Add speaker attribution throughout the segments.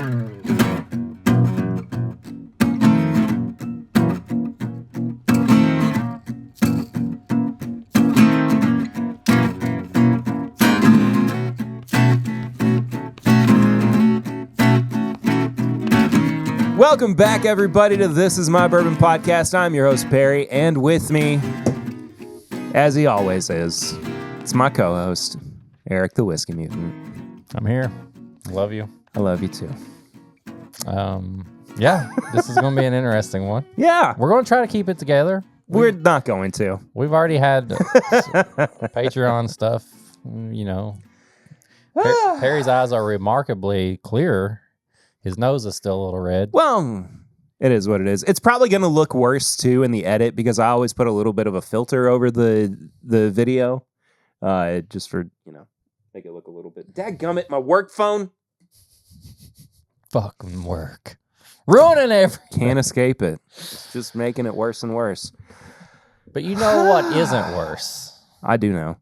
Speaker 1: Welcome back, everybody, to This Is My Bourbon Podcast. I'm your host, Perry, and with me, as he always is, it's my co-host, Eric the Whiskey Mutant.
Speaker 2: I'm here. Love you.
Speaker 1: I love you, too.
Speaker 2: Yeah, this is going to be an interesting one.
Speaker 1: Yeah.
Speaker 2: We're going to try to keep it together.
Speaker 1: We're not going to.
Speaker 2: We've already had Patreon stuff, you know. Perry's eyes are remarkably clear. His nose is still a little red.
Speaker 1: Well, it is what it is. It's probably going to look worse, too, in the edit because I always put a little bit of a filter over the video just for, make it look a little bit. Dadgummit, my work phone.
Speaker 2: Fucking work. Ruining everything.
Speaker 1: Can't escape it. It's just making it worse and worse.
Speaker 2: But you know what isn't worse?
Speaker 1: I do know.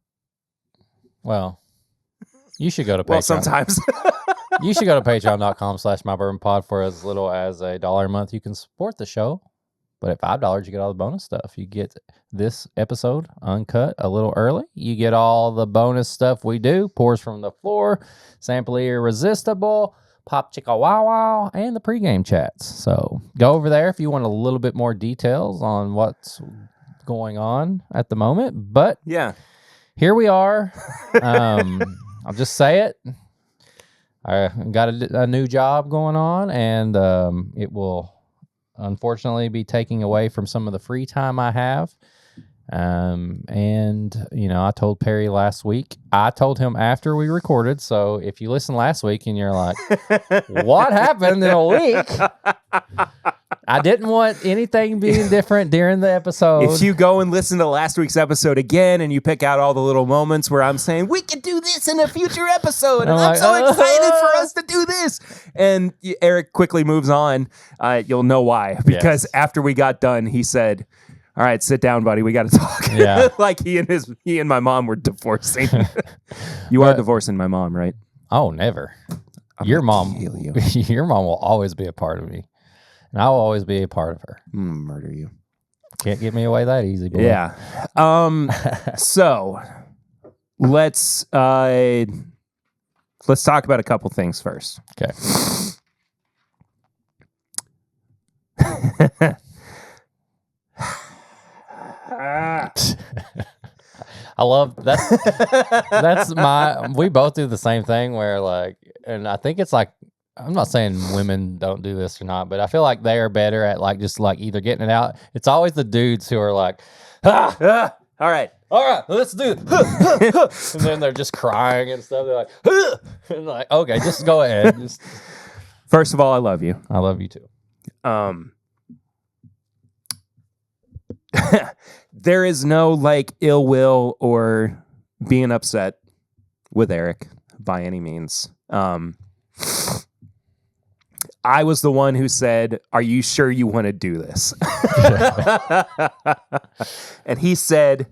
Speaker 2: Well, you should go to Patreon.
Speaker 1: Well, sometimes.
Speaker 2: You should go to patreon.com/mybourbonpod for as little as $1 a month. You can support the show, but at $5, you get all the bonus stuff. You get this episode uncut a little early. You get all the bonus stuff we do, Pours from the Floor, Sample Irresistible, Pop Chicka Wow Wow, and the pregame chats. So go over there if you want a little bit more details on what's going on at the moment. But
Speaker 1: yeah,
Speaker 2: here we are. I'll just say it. I got a new job going on, and it will unfortunately be taking away from some of the free time I have. And, I told Perry last week. I told him after we recorded, so if you listened last week and you're like, what happened in a week? I didn't want anything being different during the episode.
Speaker 1: If you go and listen to last week's episode again and you pick out all the little moments where I'm saying, we could do this in a future episode, and I'm so excited for us to do this. And Eric quickly moves on. You'll know why. Because after we got done, he said, all right, sit down, buddy. We got to talk.
Speaker 2: Yeah.
Speaker 1: Like he and my mom were divorcing. You are divorcing my mom, right?
Speaker 2: Oh, never. Your mom will always be a part of me. And I will always be a part of her.
Speaker 1: I'm gonna murder you.
Speaker 2: Can't get me away that easy, boy.
Speaker 1: Yeah. So let's talk about a couple things first.
Speaker 2: Okay. I love that. That's we both do the same thing where and I think it's like, I'm not saying women don't do this or not, but I feel like they are better at just either getting it out. It's always the dudes who are like, all right, let's do it. And then they're just crying and stuff. They're like, and like, okay, just go ahead.
Speaker 1: First of all, I love you.
Speaker 2: I love you too.
Speaker 1: There is no ill will or being upset with Eric by any means. I was the one who said, are you sure you want to do this? And he said,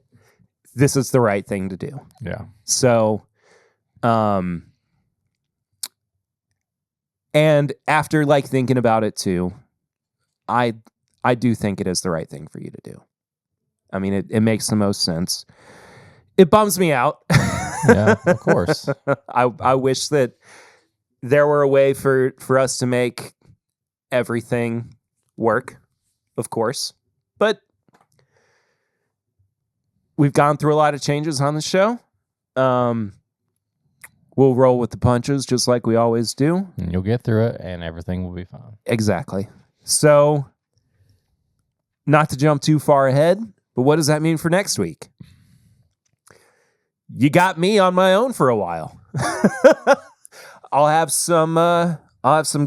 Speaker 1: this is the right thing to do.
Speaker 2: Yeah.
Speaker 1: So, and after thinking about it too, I do think it is the right thing for you to do. I mean, it makes the most sense. It bums me out.
Speaker 2: Yeah, of course.
Speaker 1: I wish that there were a way for us to make everything work, of course. But we've gone through a lot of changes on the show. We'll roll with the punches just like we always do.
Speaker 2: And you'll get through it and everything will be fine.
Speaker 1: Exactly. So, not to jump too far ahead, but what does that mean for next week? You got me on my own for a while. I'll have some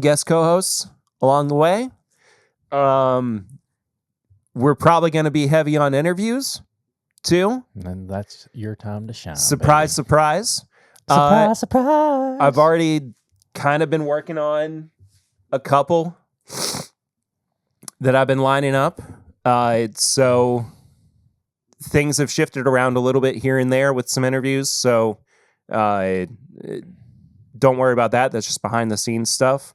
Speaker 1: guest co-hosts along the way. We're probably going to be heavy on interviews too.
Speaker 2: And that's your time to shine.
Speaker 1: Surprise,
Speaker 2: baby.
Speaker 1: surprise.
Speaker 2: Surprise.
Speaker 1: I've already kind of been working on a couple that I've been lining up. So things have shifted around a little bit here and there with some interviews. So don't worry about that. That's just behind the scenes stuff.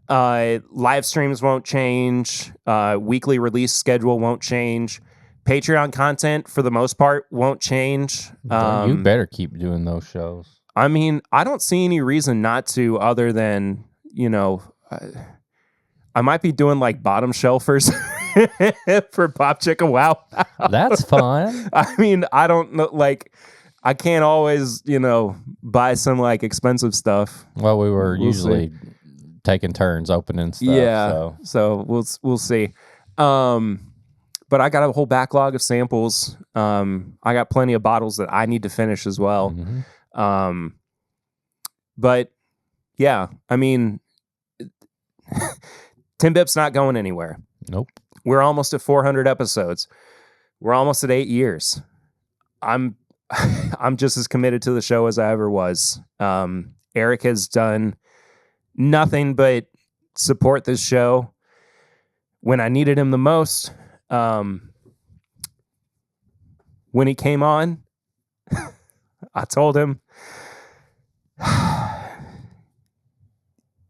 Speaker 1: Live streams won't change. Weekly release schedule won't change. Patreon content, for the most part, won't change.
Speaker 2: You better keep doing those shows.
Speaker 1: I mean, I don't see any reason not to, other than, I might be doing like bottom shelfers for Pop Chicka Wow.
Speaker 2: That's fun.
Speaker 1: I mean, I don't know, like, I can't always, buy some like expensive stuff.
Speaker 2: Well, we were usually taking turns opening stuff.
Speaker 1: Yeah, so we'll see. But I got a whole backlog of samples. I got plenty of bottles that I need to finish as well.
Speaker 2: Mm-hmm.
Speaker 1: But yeah, I mean, TIMBP's not going anywhere.
Speaker 2: Nope.
Speaker 1: We're almost at 400 episodes. We're almost at 8 years. I'm just as committed to the show as I ever was. Eric has done nothing but support this show when I needed him the most. When he came on, I told him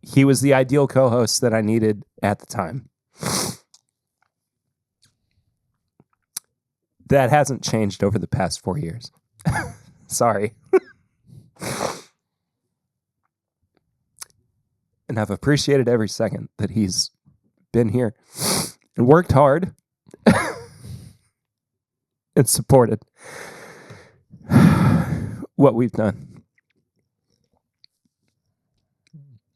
Speaker 1: he was the ideal co-host that I needed at the time. That hasn't changed over the past 4 years. Sorry. And I've appreciated every second that he's been here and worked hard and supported what we've done.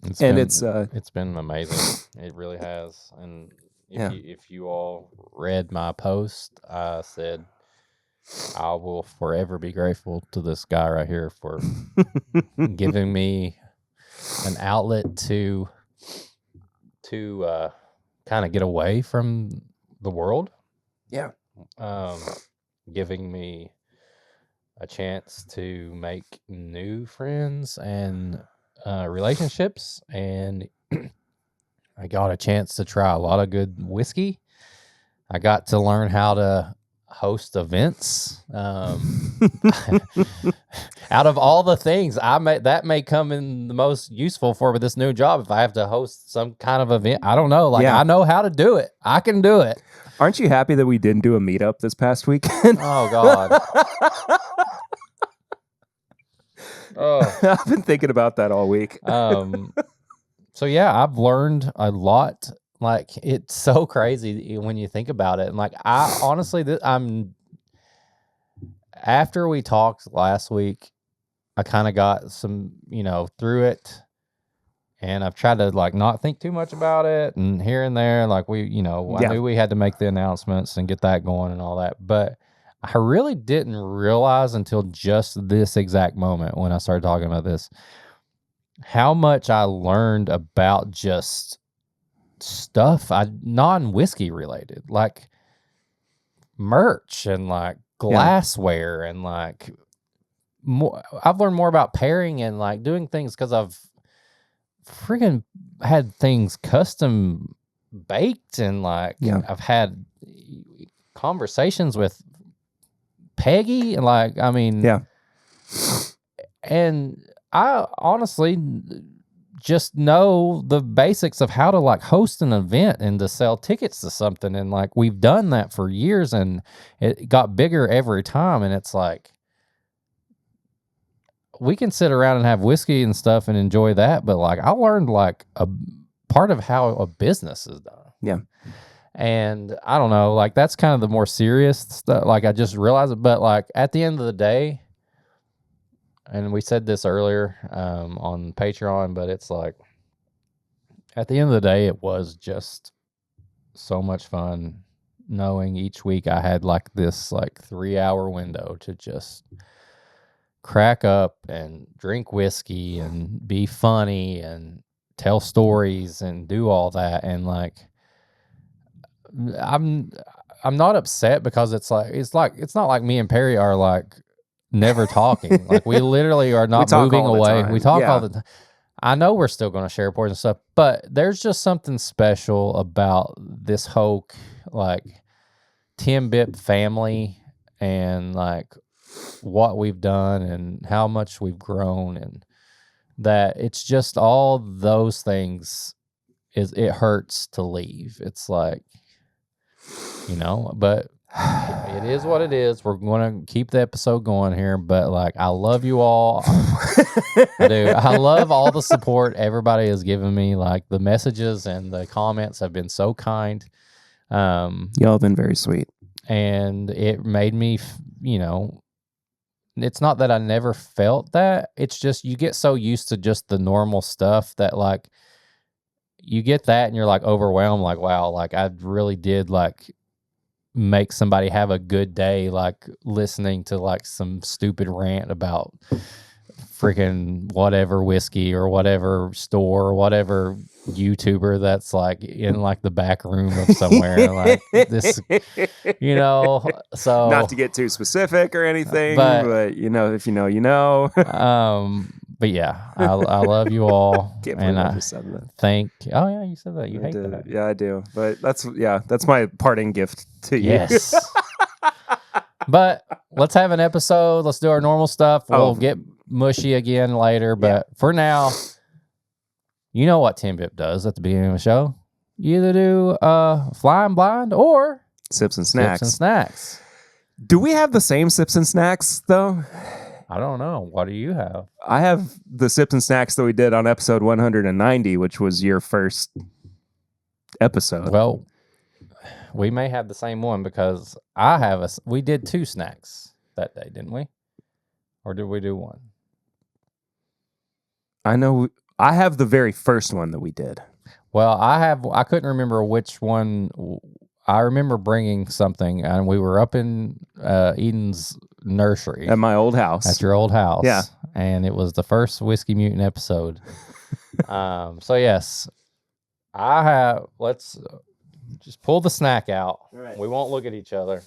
Speaker 2: It's been amazing. It really has. And if you all read my post, I said I will forever be grateful to this guy right here for giving me an outlet to kind of get away from the world.
Speaker 1: Yeah.
Speaker 2: Giving me a chance to make new friends and relationships, and I got a chance to try a lot of good whiskey. I got to learn how to host events. Out of all the things that may come in the most useful for this new job. If I have to host some kind of event, I don't know. I know how to do it. I can do it.
Speaker 1: Aren't you happy that we didn't do a meetup this past weekend?
Speaker 2: Oh, God.
Speaker 1: I've been thinking about that all week.
Speaker 2: So, yeah, I've learned a lot. Like, it's so crazy when you think about it. And, like, I honestly, after we talked last week, I kind of got some, through it. And I've tried to like not think too much about it, and here and there, like I knew we had to make the announcements and get that going and all that. But I really didn't realize until just this exact moment when I started talking about this, how much I learned about just stuff non-whiskey related, like merch and like glassware and like more. I've learned more about pairing and like doing things because I've freaking had things custom baked, and like I've had conversations with Peggy, and like and I honestly just know the basics of how to like host an event and to sell tickets to something, and like we've done that for years, and it got bigger every time. And it's like we can sit around and have whiskey and stuff and enjoy that, but like I learned like a part of how a business is done.
Speaker 1: Yeah.
Speaker 2: And I don't know, like that's kind of the more serious stuff. Like I just realized it, but like at the end of the day, and we said this earlier on Patreon, but it's like at the end of the day, it was just so much fun knowing each week I had like this like 3-hour window to just crack up and drink whiskey and be funny and tell stories and do all that. And like I'm not upset because it's not like me and Perry are like never talking. Like we literally are not moving away. We talk all the time. I know we're still going to share reports and stuff, but there's just something special about this whole like TIMBP family and like what we've done and how much we've grown, and that it's just all those things it hurts to leave. It's like, but it is what it is. We're going to keep the episode going here, but like, I love you all. I do. I love all the support everybody has given me. Like, the messages and the comments have been so kind.
Speaker 1: Y'all have been very sweet.
Speaker 2: And it made me, it's not that I never felt that. It's just you get so used to just the normal stuff that, like, you get that and you're like overwhelmed, like, wow, like I really did like make somebody have a good day, like listening to like some stupid rant about freaking whatever whiskey or whatever store or whatever YouTuber that's like in like the back room of somewhere. Like this, so
Speaker 1: not to get too specific or anything, but if you know, you know.
Speaker 2: But yeah, I love you all.
Speaker 1: Can't believe I just said that.
Speaker 2: Oh yeah, you said that. You hate that.
Speaker 1: Yeah, I do. But that's my parting gift to you.
Speaker 2: Yes. But let's have an episode. Let's do our normal stuff. We'll get mushy again later. But for now, you know what TIMBP does at the beginning of the show. You either do Flying Blind or
Speaker 1: Sips and Snacks. Do we have the same Sips and Snacks, though?
Speaker 2: I don't know. What do you have?
Speaker 1: I have the Sips and Snacks that we did on episode 190, which was your first episode.
Speaker 2: Well, we may have the same one because we did 2 snacks that day, didn't we? Or did we do one?
Speaker 1: I know I have the very first one that we did.
Speaker 2: Well, I couldn't remember which one. I remember bringing something, and we were up in Eden's nursery.
Speaker 1: At my old house.
Speaker 2: At your old house.
Speaker 1: Yeah.
Speaker 2: And it was the first Whiskey Mutant episode. So, yes. Let's just pull the snack out.
Speaker 1: Right.
Speaker 2: We won't look at each other.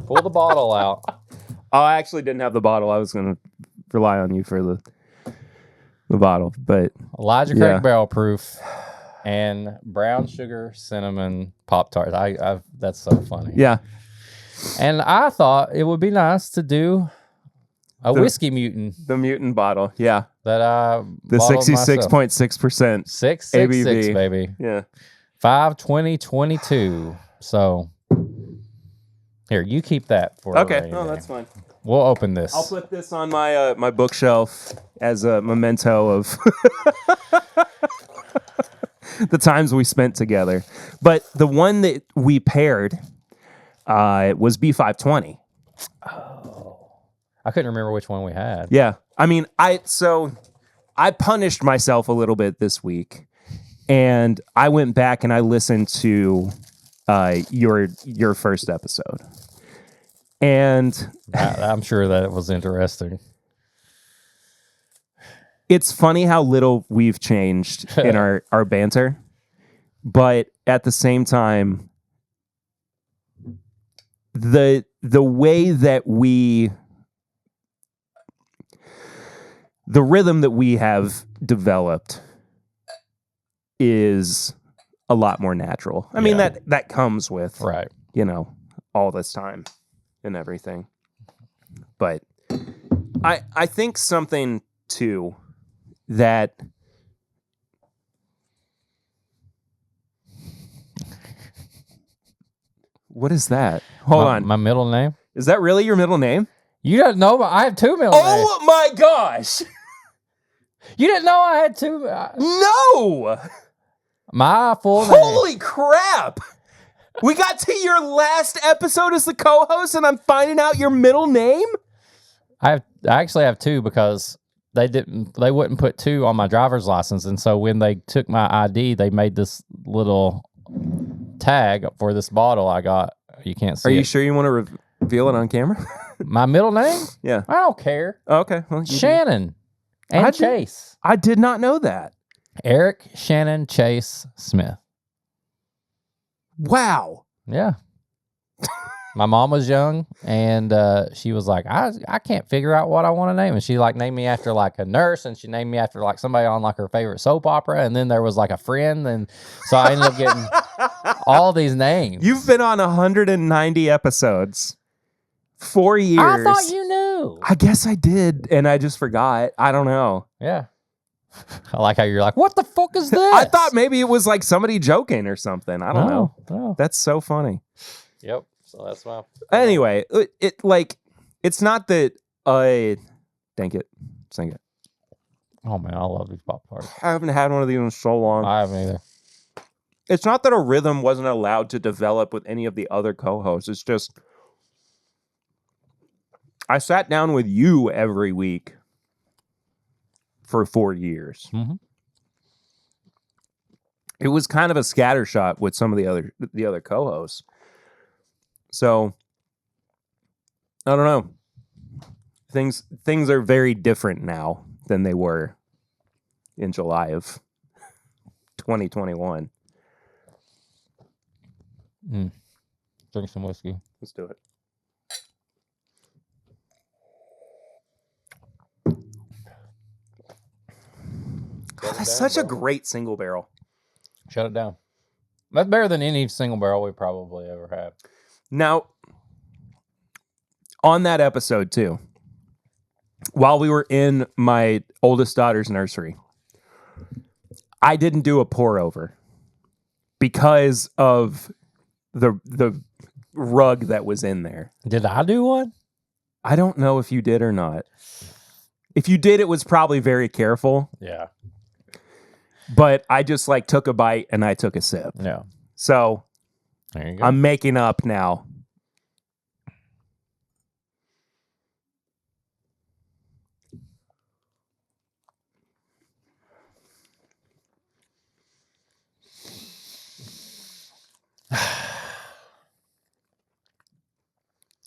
Speaker 2: Pull the bottle out.
Speaker 1: Oh, I actually didn't have the bottle. I was going to rely on you for the bottle, but
Speaker 2: Elijah Craig barrel proof and brown sugar cinnamon Pop-Tarts. That's so funny.
Speaker 1: Yeah.
Speaker 2: And I thought it would be nice to do a Whiskey Mutant.
Speaker 1: The Mutant bottle, yeah.
Speaker 2: That I
Speaker 1: the 66.6%
Speaker 2: 666,
Speaker 1: ABV,
Speaker 2: baby.
Speaker 1: Yeah.
Speaker 2: 5/20/22. So here, you keep that for
Speaker 1: okay. No, that's fine.
Speaker 2: We'll open this.
Speaker 1: I'll put this on my my bookshelf as a memento of the times we spent together. But the one that we paired was B520.
Speaker 2: Oh, I couldn't remember which one we had.
Speaker 1: Yeah, I mean, I punished myself a little bit this week, and I went back and I listened to your first episode. And
Speaker 2: I'm sure that it was interesting.
Speaker 1: It's funny how little we've changed in our banter, but at the same time, the way that the rhythm that we have developed is a lot more natural. I mean, that comes with,
Speaker 2: right,
Speaker 1: all this time and everything. But I think something too that what is that? Hold on.
Speaker 2: My middle name?
Speaker 1: Is that really your middle name?
Speaker 2: You don't know, but I have 2 middle names.
Speaker 1: Oh my gosh.
Speaker 2: You didn't know I had 2?
Speaker 1: No.
Speaker 2: My full name.
Speaker 1: Holy crap. We got to your last episode as the co-host and I'm finding out your middle name?
Speaker 2: I actually have 2 because they wouldn't put 2 on my driver's license, and so when they took my ID, they made this little tag for this bottle I got. You can't see.
Speaker 1: Are you sure you want to reveal it on camera?
Speaker 2: My middle name?
Speaker 1: Yeah.
Speaker 2: I don't care.
Speaker 1: Oh, okay. Well,
Speaker 2: Shannon and Chase.
Speaker 1: I did not know that.
Speaker 2: Eric Shannon Chase Smith.
Speaker 1: Wow.
Speaker 2: Yeah. My mom was young, and she was like, I can't figure out what I want to name. And she like named me after like a nurse, and she named me after like somebody on like her favorite soap opera. And then there was like a friend. And so I ended up getting all these names.
Speaker 1: You've been on 190 episodes 4 years.
Speaker 2: I thought you knew.
Speaker 1: I guess I did, and I just forgot. I don't know.
Speaker 2: Yeah. I like how you're like, what the fuck is this?
Speaker 1: I thought maybe it was like somebody joking or something. I don't know.
Speaker 2: No.
Speaker 1: That's so funny.
Speaker 2: Yep. So that's my.
Speaker 1: Anyway, it's not that dang it, sing it.
Speaker 2: Oh man, I love these Pop-Tarts.
Speaker 1: I haven't had one of these in so long.
Speaker 2: I haven't either.
Speaker 1: It's not that a rhythm wasn't allowed to develop with any of the other co-hosts. It's just I sat down with you every week for 4 years.
Speaker 2: Mm-hmm.
Speaker 1: It was kind of a scattershot with some of the other co-hosts. So I don't know. Things are very different now than they were in July of 2021.
Speaker 2: Drink some whiskey.
Speaker 1: Let's do it. God, that's such a great single barrel.
Speaker 2: Shut it down. That's better than any single barrel we probably ever have.
Speaker 1: Now, on that episode too, while we were in my oldest daughter's nursery, I didn't do a pour over because of the rug that was in there.
Speaker 2: Did I do one?
Speaker 1: I don't know if you did or not. If you did, it was probably very careful.
Speaker 2: Yeah.
Speaker 1: But I just like took a bite and I took a sip.
Speaker 2: Yeah.
Speaker 1: So
Speaker 2: there you go.
Speaker 1: I'm making up now.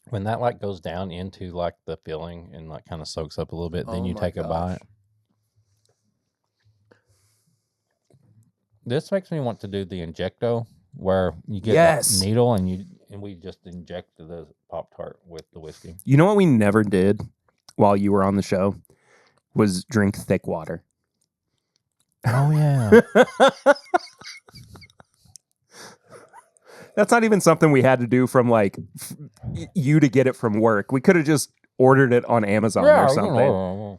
Speaker 2: When that like goes down into like the filling and like kind of soaks up a little bit, then you take a bite. This makes me want to do the Injecto, where you get that needle and we just inject the Pop-Tart with the whiskey.
Speaker 1: You know what we never did while you were on the show was drink thick water.
Speaker 2: Oh yeah.
Speaker 1: That's not even something we had to do from like you to get it from work. We could have just ordered it on Amazon or something.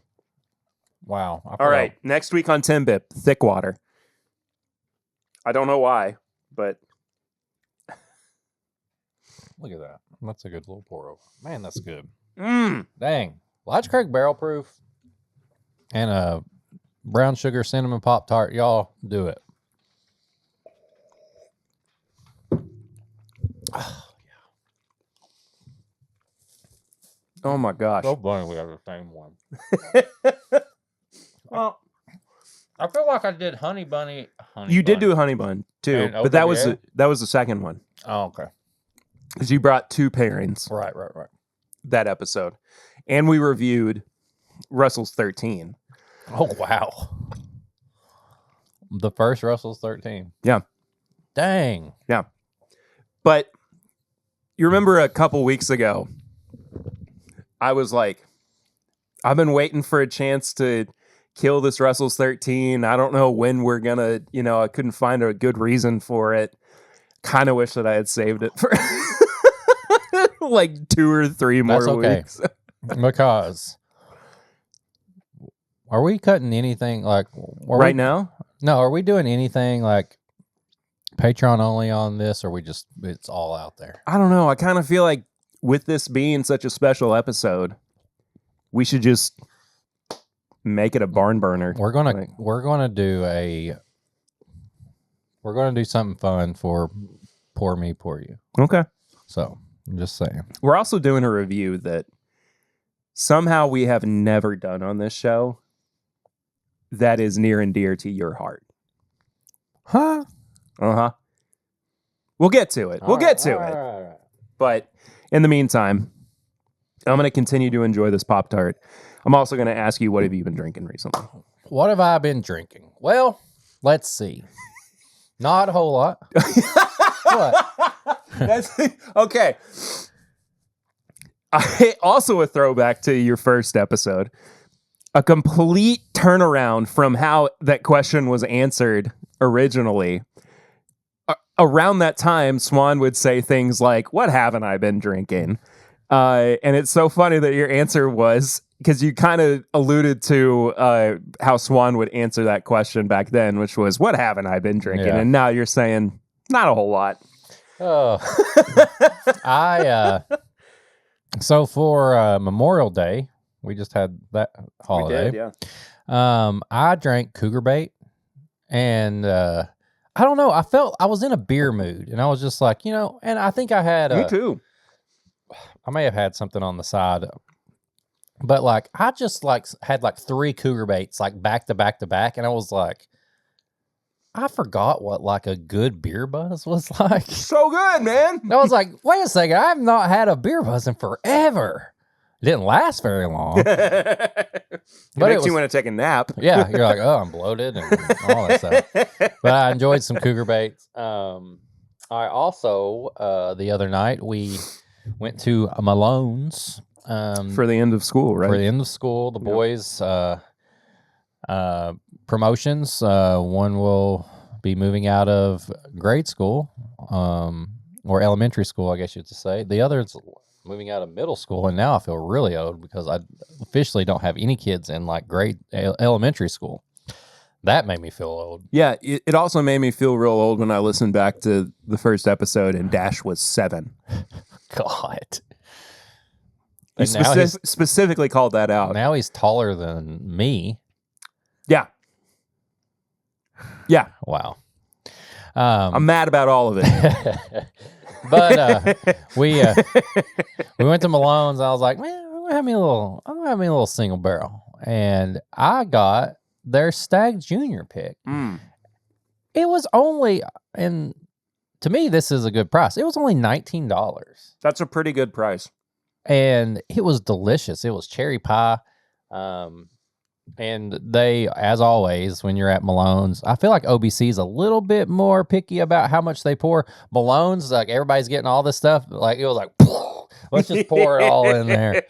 Speaker 2: Wow.
Speaker 1: All right. Next week on TIMBP, thick water. I don't know why, but
Speaker 2: look at that. That's a good little pour over. Man, that's good.
Speaker 1: Dang.
Speaker 2: Lodge Creek barrel proof and a brown sugar cinnamon Pop-Tart. Y'all do it.
Speaker 1: Oh my gosh.
Speaker 2: So funny we have the same one.
Speaker 1: Well,
Speaker 2: I feel like I did honey bunny.
Speaker 1: You did do a honey bun too, but that was the second one.
Speaker 2: Oh, okay.
Speaker 1: Because you brought two pairings.
Speaker 2: Right.
Speaker 1: That episode, and we reviewed Russell's 13.
Speaker 2: Oh wow. The first Russell's 13.
Speaker 1: Yeah.
Speaker 2: Dang.
Speaker 1: Yeah. But you remember a couple weeks ago, I was like, I've been waiting for a chance to kill this Russell's 13. I don't know when we're going to, I couldn't find a good reason for it. Kind of wish that I had saved it for like 2 or 3 more weeks.
Speaker 2: Because are we cutting anything like
Speaker 1: right now?
Speaker 2: No, are we doing anything like Patreon only on this, or it's all out there?
Speaker 1: I don't know. I kind of feel like with this being such a special episode, we should just make it a barn burner.
Speaker 2: We're gonna do something fun for Pour Me, Pour You.
Speaker 1: Okay.
Speaker 2: So I'm just saying.
Speaker 1: We're also doing a review that somehow we have never done on this show that is near and dear to your heart.
Speaker 2: Huh?
Speaker 1: Uh-huh. We'll get to it. We'll get to it.
Speaker 2: All right.
Speaker 1: But in the meantime, I'm going to continue to enjoy this Pop-Tart. I'm also going to ask you, what have you been drinking recently?
Speaker 2: What have I been drinking? Well, let's see. Not a whole lot. What?
Speaker 1: Okay. Also a throwback to your first episode. A complete turnaround from how that question was answered originally. Around that time, Swan would say things like, what haven't I been drinking? And it's so funny that your answer was, because you kind of alluded to how Swan would answer that question back then, which was, what haven't I been drinking?
Speaker 2: Yeah.
Speaker 1: And now you're saying, not a whole lot.
Speaker 2: Oh, so for Memorial Day, we just had that holiday.
Speaker 1: We did, yeah.
Speaker 2: I drank Cougar Bait, and I don't know. I was in a beer mood, and I was just like, and I think I had
Speaker 1: Me too.
Speaker 2: I may have had something on the side, but like I just had 3 Cougar Baits back to back to back, and I was like, I forgot what like a good beer buzz was like.
Speaker 1: So good, man.
Speaker 2: I was like, wait a second, I have not had a beer buzz in forever. It didn't last very long.
Speaker 1: It makes you want to take a nap.
Speaker 2: Yeah, you're like, oh, I'm bloated and all that stuff. But I enjoyed some Cougar Baits. I also, the other night, we went to Malone's.
Speaker 1: For the end of school, right?
Speaker 2: For the end of school, the boys' promotions. One will be moving out of grade school, or elementary school, I guess you have to say. The other's moving out of middle school, and now I feel really old because I officially don't have any kids in elementary school. That made me feel old.
Speaker 1: Yeah, it also made me feel real old when I listened back to the first episode and Dash was 7.
Speaker 2: God.
Speaker 1: You specifically called that out.
Speaker 2: Now he's taller than me.
Speaker 1: Yeah. Yeah.
Speaker 2: Wow.
Speaker 1: I'm mad about all of it.
Speaker 2: But we went to Malone's. I was like, man, I'm gonna have me a little single barrel, and I got their Stag Junior pick. It was only, and to me, this is a good price. It was only $19.
Speaker 1: That's a pretty good price,
Speaker 2: and it was delicious. It was cherry pie. And they, as always, when you're at Malone's, I feel like OBC is a little bit more picky about how much they pour. Malone's, like everybody's getting all this stuff. Like it was like, let's just pour it all in there.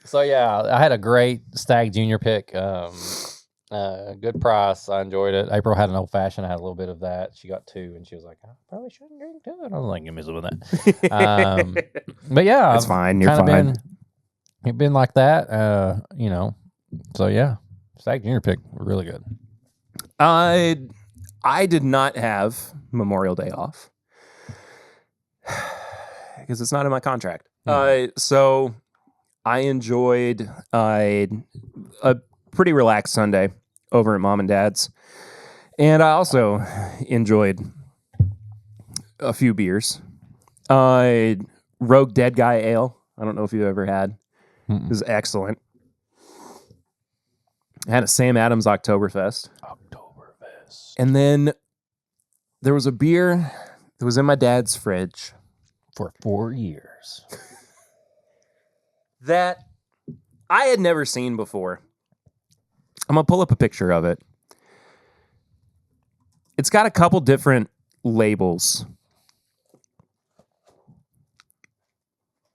Speaker 2: So yeah, I had a great Stag Junior pick. Good price. I enjoyed it. April had an old fashioned. I had a little bit of that. She got 2, and she was like, I probably shouldn't drink 2. And I was like, give me some of that. But yeah,
Speaker 1: it's fine. You're fine.
Speaker 2: It's been like that. So yeah, Stag Junior pick really good.
Speaker 1: I did not have Memorial Day off because it's not in my contract. So I enjoyed a pretty relaxed Sunday over at Mom and Dad's, and I also enjoyed a few beers. Rogue Dead Guy Ale. I don't know if you've ever had. It was excellent. I had a Sam Adams Oktoberfest. And then there was a beer that was in my dad's fridge
Speaker 2: for 4 years
Speaker 1: that I had never seen before. I'm going to pull up a picture of it. It's got a couple different labels.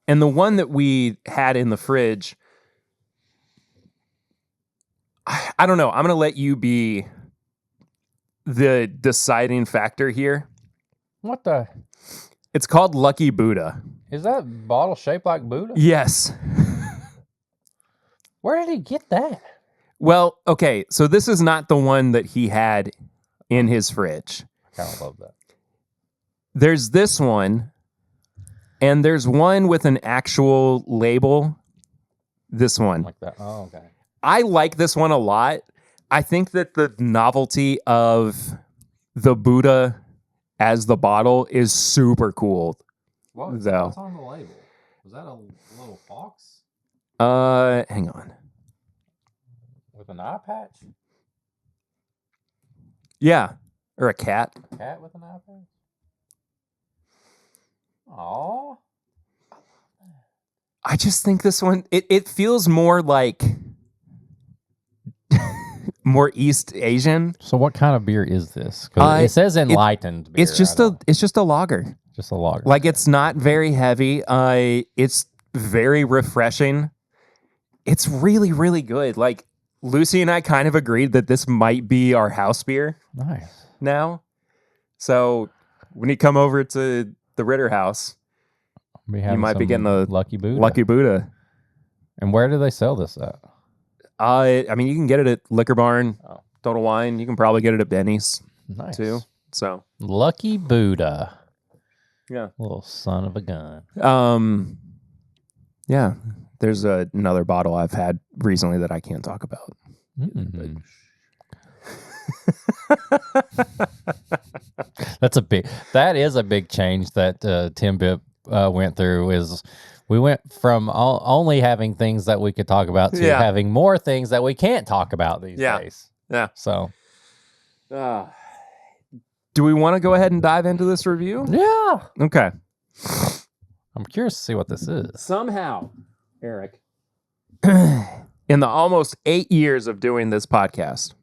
Speaker 1: And the one that we had in the fridge, I don't know. I'm going to let you be the deciding factor here.
Speaker 2: What the?
Speaker 1: It's called Lucky Buddha.
Speaker 2: Is that bottle shaped like Buddha?
Speaker 1: Yes.
Speaker 2: Where did he get that?
Speaker 1: Well, okay. So this is not the one that he had in his fridge.
Speaker 2: I kind of love that.
Speaker 1: There's this one, and there's one with an actual label. This one.
Speaker 2: Like that. Oh, okay.
Speaker 1: I like this one a lot. I think that the novelty of the Buddha as the bottle is super cool.
Speaker 2: What's on the label? Was that a little fox?
Speaker 1: Hang on.
Speaker 2: With an eye patch?
Speaker 1: Yeah. Or a cat.
Speaker 2: A cat with an eye patch? Aww.
Speaker 1: I just think this one, it feels more like more East Asian.
Speaker 2: So what kind of beer is this? Because it says enlightened beer.
Speaker 1: It's just a lager.
Speaker 2: Just a lager.
Speaker 1: Like it's not very heavy. It's very refreshing. It's really, really good. Like Lucy and I kind of agreed that this might be our house beer.
Speaker 2: Nice.
Speaker 1: Now. So when you come over to the Ritter house, You might be getting a
Speaker 2: Lucky Buddha.
Speaker 1: Lucky Buddha.
Speaker 2: And where do they sell this at?
Speaker 1: I mean, you can get it at Liquor Barn, Total Wine. You can probably get it at Benny's too. So
Speaker 2: Lucky Buddha.
Speaker 1: Yeah.
Speaker 2: Little son of a gun.
Speaker 1: Yeah. There's another bottle I've had recently that I can't talk about.
Speaker 2: Mm-hmm. That is a big change that TIMBP went through. Is we went from only having things that we could talk about to having more things that we can't talk about these days.
Speaker 1: Yeah.
Speaker 2: So,
Speaker 1: do we want to go ahead and dive into this review?
Speaker 2: Yeah.
Speaker 1: Okay.
Speaker 2: I'm curious to see what this is.
Speaker 1: Somehow, Eric, in the almost 8 years of doing this podcast,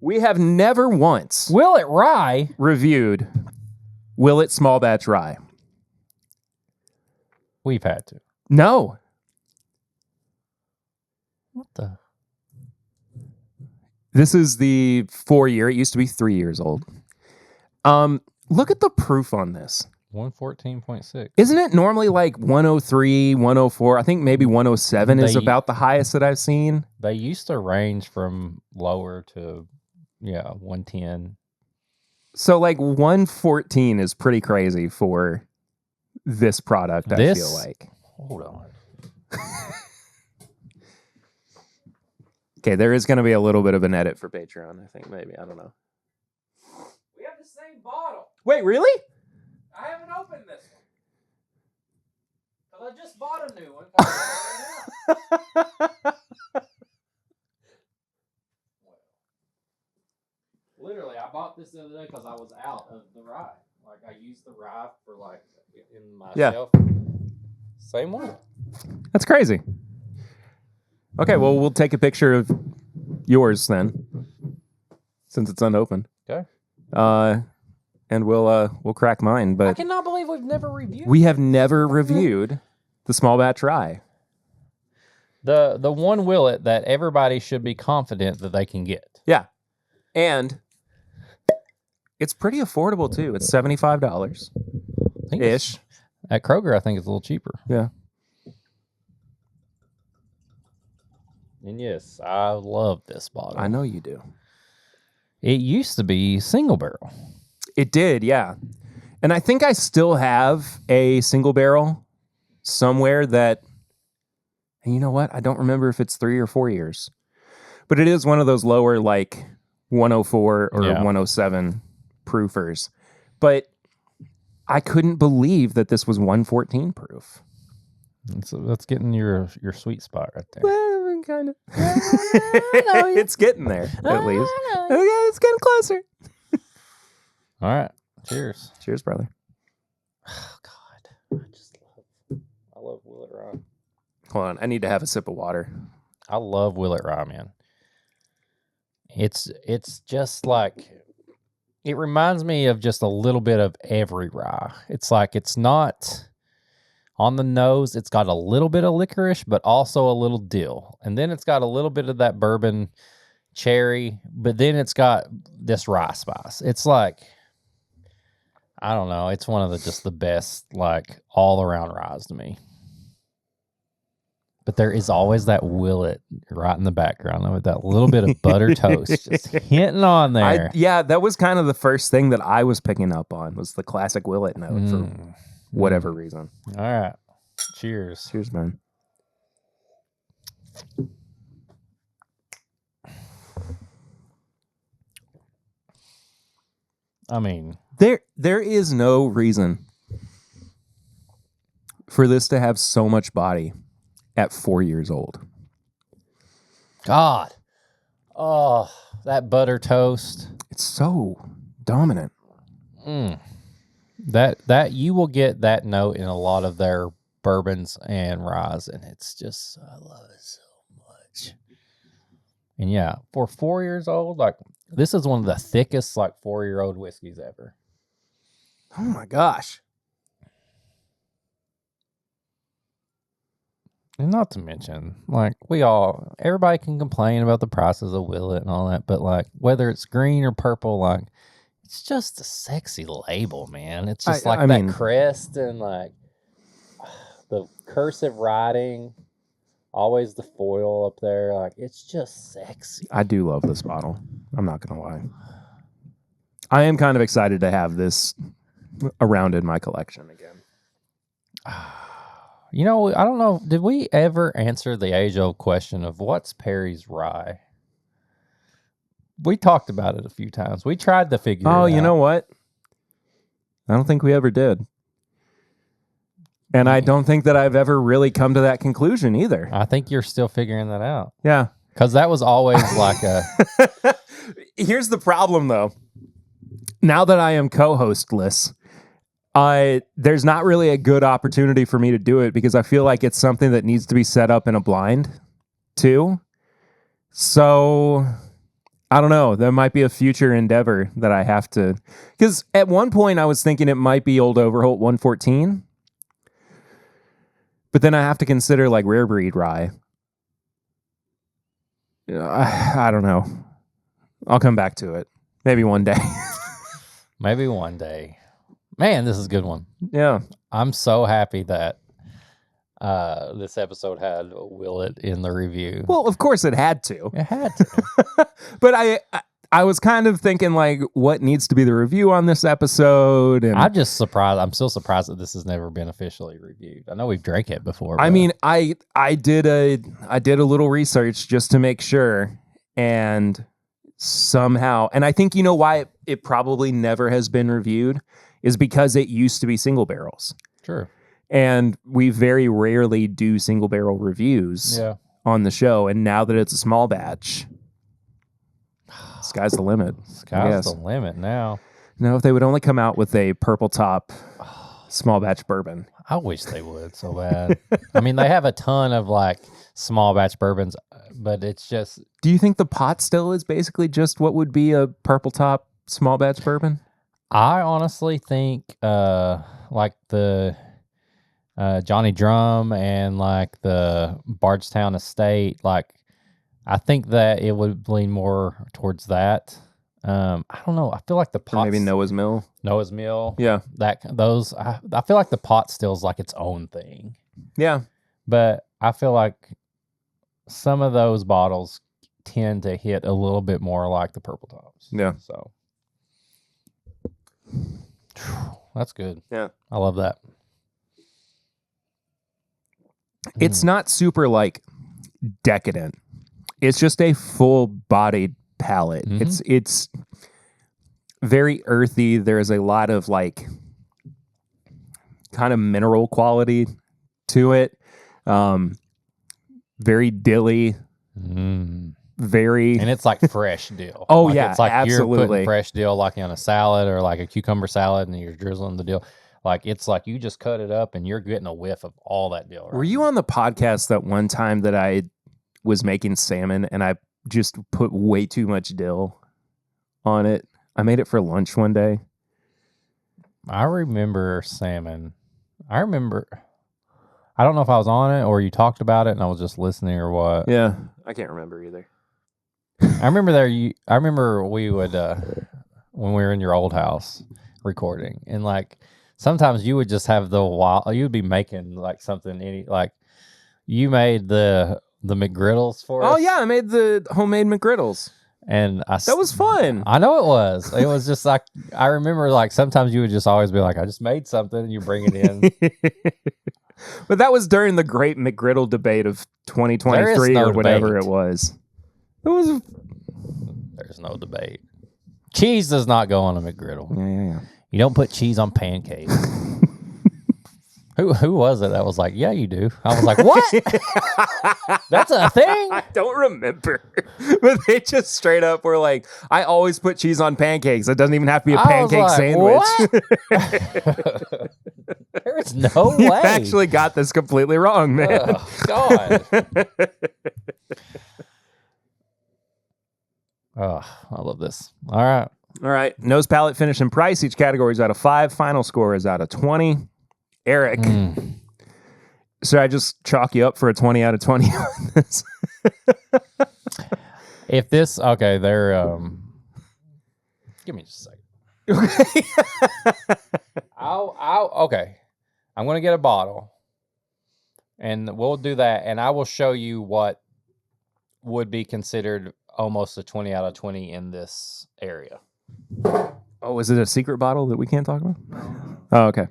Speaker 1: we have never once
Speaker 2: Willett Rye
Speaker 1: reviewed Willett Small Batch Rye.
Speaker 2: We've had to.
Speaker 1: No.
Speaker 2: What the?
Speaker 1: This is the 4-year. It used to be 3 years old. Look at the proof on this.
Speaker 2: 114.6.
Speaker 1: Isn't it normally like 103, 104? I think maybe 107 is about the highest that I've seen.
Speaker 2: They used to range from lower to 110.
Speaker 1: So like 114 is pretty crazy for this product, I feel like.
Speaker 2: Hold on.
Speaker 1: Okay, there is going to be a little bit of an edit for Patreon, I think, maybe. I don't know.
Speaker 2: We have the same bottle.
Speaker 1: Wait, really?
Speaker 2: I haven't opened this one. Because I just bought a new one. Literally, I bought this the other day because I was out of the rye. Like, I used the rye for, like, in my shelf. Same one.
Speaker 1: That's crazy. Okay, well, we'll take a picture of yours then, since it's unopened.
Speaker 2: Okay.
Speaker 1: And we'll crack mine. But
Speaker 2: I cannot believe we've never reviewed.
Speaker 1: We have never reviewed the Small Batch Rye.
Speaker 2: The one Willett that everybody should be confident that they can get.
Speaker 1: Yeah, and it's pretty affordable too. It's $75 ish.
Speaker 2: At Kroger, I think it's a little cheaper.
Speaker 1: Yeah.
Speaker 2: And yes, I love this bottle.
Speaker 1: I know you do.
Speaker 2: It used to be single barrel.
Speaker 1: It did, yeah. And I think I still have a single barrel somewhere that, and you know what? I don't remember if it's 3 or 4 years. But it is one of those lower, like 104 or 107 proofers. But I couldn't believe that this was 114 proof.
Speaker 2: That's getting your sweet spot right there.
Speaker 1: Well, kind of. It's getting there, at least. Okay, it's getting closer.
Speaker 2: All right. Cheers.
Speaker 1: Cheers, brother.
Speaker 2: Oh, God. I love Willett Rye.
Speaker 1: Hold on. I need to have a sip of water.
Speaker 2: I love Willett Rye, man. It's just like, it reminds me of just a little bit of every rye. It's like, it's not on the nose. It's got a little bit of licorice, but also a little dill. And then it's got a little bit of that bourbon cherry, but then it's got this rye spice. It's like, I don't know. It's one of the best, like, all around ryes to me. But there is always that Willett right in the background with that little bit of butter toast just hitting on there.
Speaker 1: That was kind of the first thing that I was picking up on was the classic Willett note for whatever reason.
Speaker 2: All right. Cheers.
Speaker 1: Cheers, man.
Speaker 2: I mean,
Speaker 1: there is no reason for this to have so much body at 4 years old.
Speaker 2: God. Oh, that butter toast.
Speaker 1: It's so dominant.
Speaker 2: That you will get that note in a lot of their bourbons and ryes, and it's just, I love it so much. And yeah, for 4 years old, like, this is one of the thickest, like, 4-year-old whiskeys ever.
Speaker 1: Oh my gosh.
Speaker 2: And not to mention, like, everybody can complain about the prices of Willett and all that, but, like, whether it's green or purple, like, it's just a sexy label, man. It's just that crest and, like, the cursive writing, always the foil up there. Like, it's just sexy.
Speaker 1: I do love this bottle. I'm not going to lie. I am kind of excited to have this around in my collection again.
Speaker 2: You know, I don't know. Did we ever answer the age-old question of what's Perry's rye? We talked about it a few times. We tried to figure it out.
Speaker 1: Oh, you know what? I don't think we ever did. And I don't think that I've ever really come to that conclusion either.
Speaker 2: I think you're still figuring that out.
Speaker 1: Yeah.
Speaker 2: Because that was always like a...
Speaker 1: Here's the problem, though. Now that I am co-hostless, there's not really a good opportunity for me to do it because I feel like it's something that needs to be set up in a blind, too. So... I don't know. There might be a future endeavor that I have to... Because at one point I was thinking it might be Old Overholt 114. But then I have to consider like rare breed rye. I don't know. I'll come back to it. Maybe one day.
Speaker 2: Maybe one day. Man, this is a good one.
Speaker 1: Yeah.
Speaker 2: I'm so happy that this episode had Willett in the review.
Speaker 1: Well, of course it had to.
Speaker 2: It had to.
Speaker 1: But I was kind of thinking like, what needs to be the review on this episode? And
Speaker 2: I'm just surprised. I'm still surprised that this has never been officially reviewed. I know we've drank it before.
Speaker 1: I mean, I did a little research just to make sure, and somehow, and I think you know why it probably never has been reviewed is because it used to be single barrels.
Speaker 2: Sure.
Speaker 1: And we very rarely do single barrel reviews on the show. And now that it's a small batch, sky's the limit.
Speaker 2: Sky's the limit now.
Speaker 1: No, if they would only come out with a purple top small batch bourbon.
Speaker 2: I wish they would so bad. I mean, they have a ton of like small batch bourbons, but it's just...
Speaker 1: Do you think the pot still is basically just what would be a purple top small batch bourbon?
Speaker 2: I honestly think like the... Johnny Drum and like the Bardstown Estate, like I think that it would lean more towards that. I don't know. I feel like the pot,
Speaker 1: maybe Noah's Mill.
Speaker 2: Yeah, those. I feel like the pot still is like its own thing.
Speaker 1: Yeah,
Speaker 2: but I feel like some of those bottles tend to hit a little bit more like the purple tops.
Speaker 1: Yeah.
Speaker 2: So that's good.
Speaker 1: Yeah,
Speaker 2: I love that.
Speaker 1: It's not super like decadent. It's just a full-bodied palate.
Speaker 2: Mm-hmm.
Speaker 1: It's very earthy. There's a lot of like kind of mineral quality to it. Very dilly. Very,
Speaker 2: and it's like fresh dill.
Speaker 1: Oh
Speaker 2: like
Speaker 1: yeah,
Speaker 2: it's like
Speaker 1: absolutely.
Speaker 2: You're putting fresh dill like on a salad or like a cucumber salad, and you're drizzling the dill. Like, it's like you just cut it up and you're getting a whiff of all that dill. Right?
Speaker 1: Were you on the podcast that one time that I was making salmon and I just put way too much dill on it? I made it for lunch one day.
Speaker 2: I remember salmon. I don't know if I was on it or you talked about it and I was just listening or what.
Speaker 1: Yeah, I can't remember either.
Speaker 2: I remember we would, when we were in your old house recording, and like, sometimes you would just have you'd be making like something, like you made the McGriddles for us.
Speaker 1: Oh yeah, I made the homemade McGriddles.
Speaker 2: And
Speaker 1: that was fun.
Speaker 2: I know it was. It was just like, I remember like sometimes you would just always be like, I just made something, and you bring it in.
Speaker 1: But that was during the great McGriddle debate of 2023 or whatever it was. There's
Speaker 2: no debate. Cheese does not go on a McGriddle.
Speaker 1: Yeah.
Speaker 2: You don't put cheese on pancakes. Who was it that was like, yeah, you do? I was like, what? That's a thing?
Speaker 1: I don't remember. But they just straight up were like, I always put cheese on pancakes. It doesn't even have to be a pancake sandwich.
Speaker 2: What? There's no way.
Speaker 1: You actually got this completely wrong, man.
Speaker 2: Oh, God. Oh, I love this. All right.
Speaker 1: Nose, palate, finish, and price. Each category is out of 5. Final score is out of 20. Eric, should I just chalk you up for a 20 out of 20 on this?
Speaker 2: If this, okay, they're, give me just a second. Okay. I'm going to get a bottle. And we'll do that, and I will show you what would be considered almost a 20 out of 20 in this area.
Speaker 1: Oh, is it a secret bottle that we can't talk about? Oh, okay.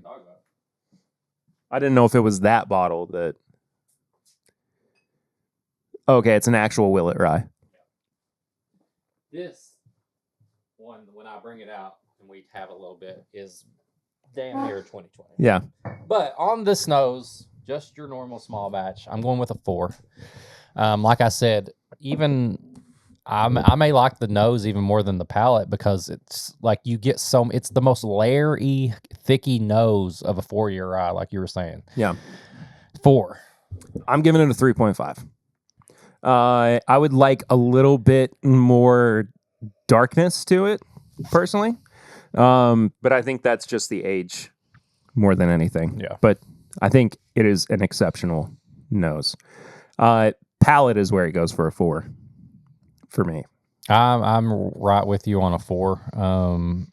Speaker 1: I didn't know if it was that bottle that... Okay, it's an actual Willett rye.
Speaker 2: This one, when I bring it out and we have a little bit, is damn near 2020.
Speaker 1: Yeah.
Speaker 2: But on this nose, just your normal small batch, I'm going with a 4. Like I said, even I may like the nose even more than the palate because it's like you get it's the most layery, thicky nose of a 4-year rye, like you were saying.
Speaker 1: Yeah.
Speaker 2: 4.
Speaker 1: I'm giving it a 3.5. I would like a little bit more darkness to it, personally. But I think that's just the age more than anything.
Speaker 2: Yeah.
Speaker 1: But I think it is an exceptional nose. Palate is where it goes for a 4 for me.
Speaker 2: I'm right with you on a 4.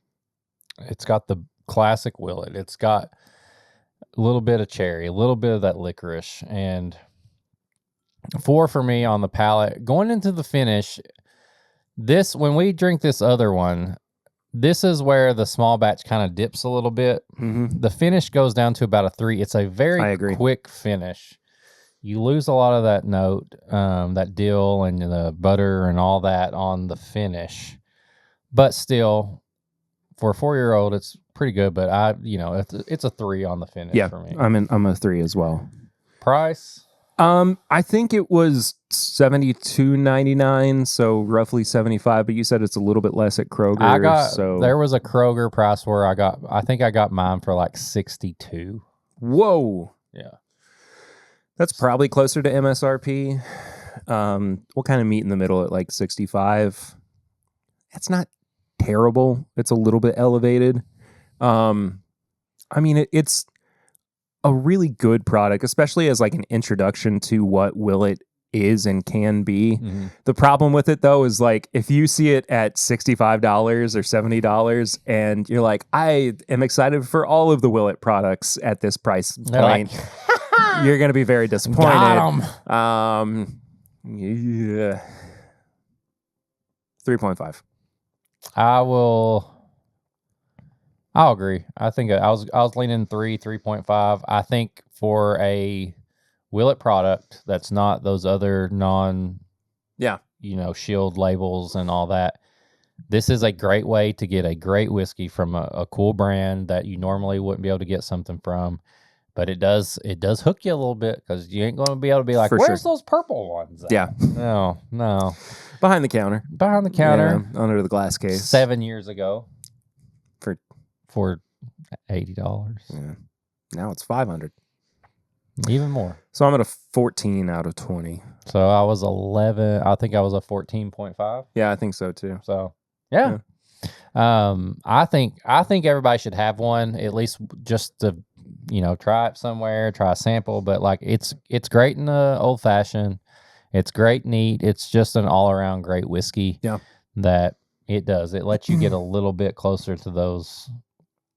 Speaker 2: It's got the classic Willett. It's got a little bit of cherry, a little bit of that licorice, and 4 for me on the palate. Going into the finish, when we drink this other one, this is where the small batch kind of dips a little bit.
Speaker 1: Mm-hmm.
Speaker 2: The finish goes down to about a 3. It's a very quick finish. You lose a lot of that note, that dill and the butter and all that on the finish. But still, for a 4-year-old, it's pretty good. But it's a 3 on the finish for me.
Speaker 1: I'm a 3 as well.
Speaker 2: Price?
Speaker 1: I think it was $72.99, so roughly $75. But you said it's a little bit less at Kroger.
Speaker 2: There was a Kroger price where I think I got mine for like $62.
Speaker 1: Whoa.
Speaker 2: Yeah.
Speaker 1: That's probably closer to MSRP. We'll kind of meet in the middle at like 65. It's not terrible. It's a little bit elevated. It's a really good product, especially as like an introduction to what Willett is and can be.
Speaker 2: Mm-hmm.
Speaker 1: The problem with it though is like if you see it at $65 or $70 and you're like, I am excited for all of the Willett products at this price point. You're going to be very disappointed.
Speaker 2: Got 'em.
Speaker 1: Yeah. 3.5.
Speaker 2: I'll agree. I think I was leaning 3.5. I think for a Willett product that's not those other shield labels and all that, this is a great way to get a great whiskey from a cool brand that you normally wouldn't be able to get something from. But it does hook you a little bit because you ain't going to be able to be like, where's those purple ones at?
Speaker 1: Yeah.
Speaker 2: No.
Speaker 1: Behind the counter. Yeah, under the glass case.
Speaker 2: 7 years ago. For $80.
Speaker 1: Yeah. Now it's $500.
Speaker 2: Even more.
Speaker 1: So I'm at a 14 out of 20.
Speaker 2: So I was 11. I think I was a 14.5.
Speaker 1: Yeah, I think so too.
Speaker 2: So yeah. I think everybody should have one, at least just to try it somewhere, try a sample. But like it's great in the old fashioned. It's great neat. It's just an all around great whiskey.
Speaker 1: Yeah.
Speaker 2: That it lets you get a little bit closer to those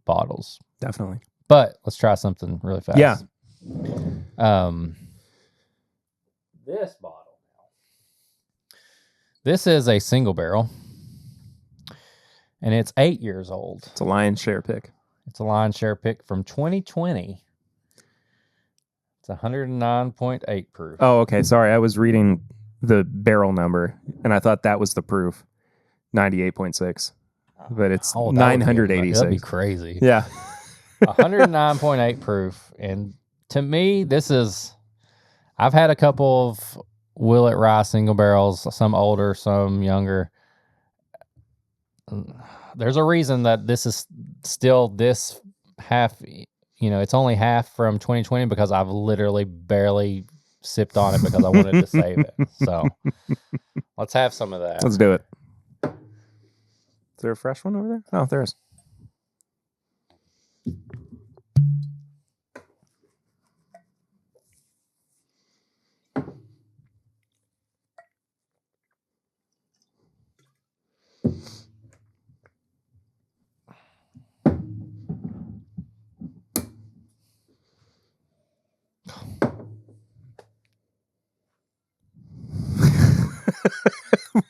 Speaker 2: bottles.
Speaker 1: Definitely.
Speaker 2: But let's try something really fast.
Speaker 1: Yeah.
Speaker 2: This bottle now. This is a single barrel. And it's 8 years old.
Speaker 1: It's a lion's share pick.
Speaker 2: It's a lion's share pick from 2020. It's 109.8 proof.
Speaker 1: Oh, okay. Sorry. I was reading the barrel number and I thought that was the proof. 98.6. But it's 986.
Speaker 2: That'd be crazy.
Speaker 1: Yeah.
Speaker 2: 109.8 proof. And to me, I've had a couple of Willett rye single barrels, some older, some younger. There's a reason that this is still this half, it's only half from 2020 because I've literally barely sipped on it because I wanted to save it. So let's have some of that.
Speaker 1: Let's do it. Is there a fresh one over there? Oh, there is.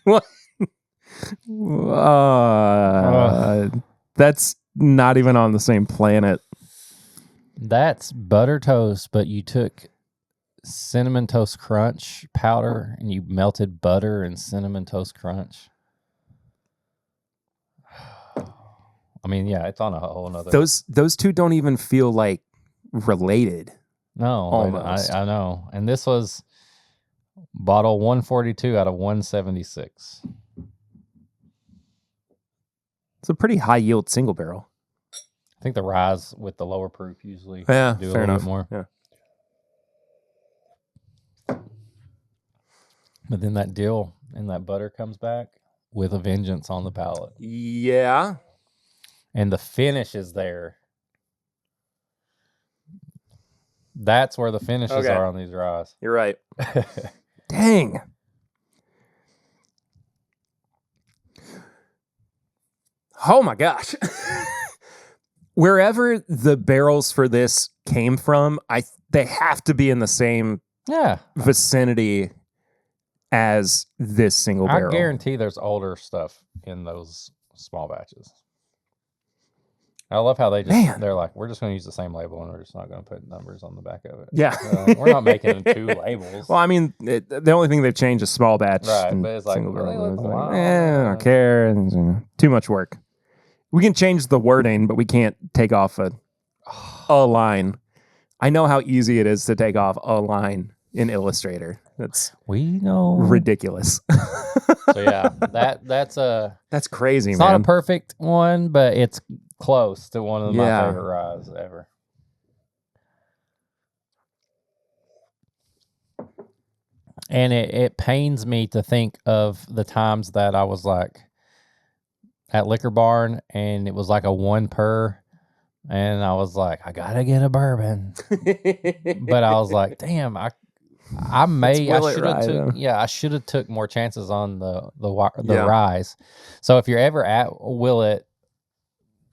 Speaker 1: What? That's not even on the same planet.
Speaker 2: That's butter toast, but you took Cinnamon Toast Crunch powder and you melted butter and Cinnamon Toast Crunch. I mean, yeah, it's on a whole nother.
Speaker 1: Those two don't even feel like related.
Speaker 2: No,
Speaker 1: almost.
Speaker 2: I know. And this was bottle 142 out of 176.
Speaker 1: It's a pretty high yield single barrel.
Speaker 2: I think the ryes with the lower proof usually do
Speaker 1: fair
Speaker 2: a little
Speaker 1: enough.
Speaker 2: bit more.
Speaker 1: Yeah.
Speaker 2: But then that dill and that butter comes back with a vengeance on the palate.
Speaker 1: Yeah.
Speaker 2: And the finish is there. That's where the finishes are on these ryes.
Speaker 1: You're right. Dang. Oh my gosh. Wherever the barrels for this came from, they have to be in the same vicinity as this single barrel.
Speaker 2: I guarantee there's older stuff in those small batches. I love how they're like, we're just going to use the same label and we're just not going to put numbers on the back of it.
Speaker 1: Yeah.
Speaker 2: We're not making two labels.
Speaker 1: Well, I mean, the only thing they've changed is small batch.
Speaker 2: Right, but it's like,
Speaker 1: single barrel.
Speaker 2: wow.
Speaker 1: I don't care. And, too much work. We can change the wording, but we can't take off a line. I know how easy it is to take off a line in Illustrator. That's ridiculous.
Speaker 2: So yeah, that's
Speaker 1: crazy,
Speaker 2: it's
Speaker 1: man.
Speaker 2: Not a perfect one, but it's close to one of my favorite ryes ever. And it pains me to think of the times that I was like at Liquor Barn and it was like a 1 per, and I was like, I gotta get a bourbon. But I was like, damn, I should have took more chances on the ryes. So if you're ever at Willett,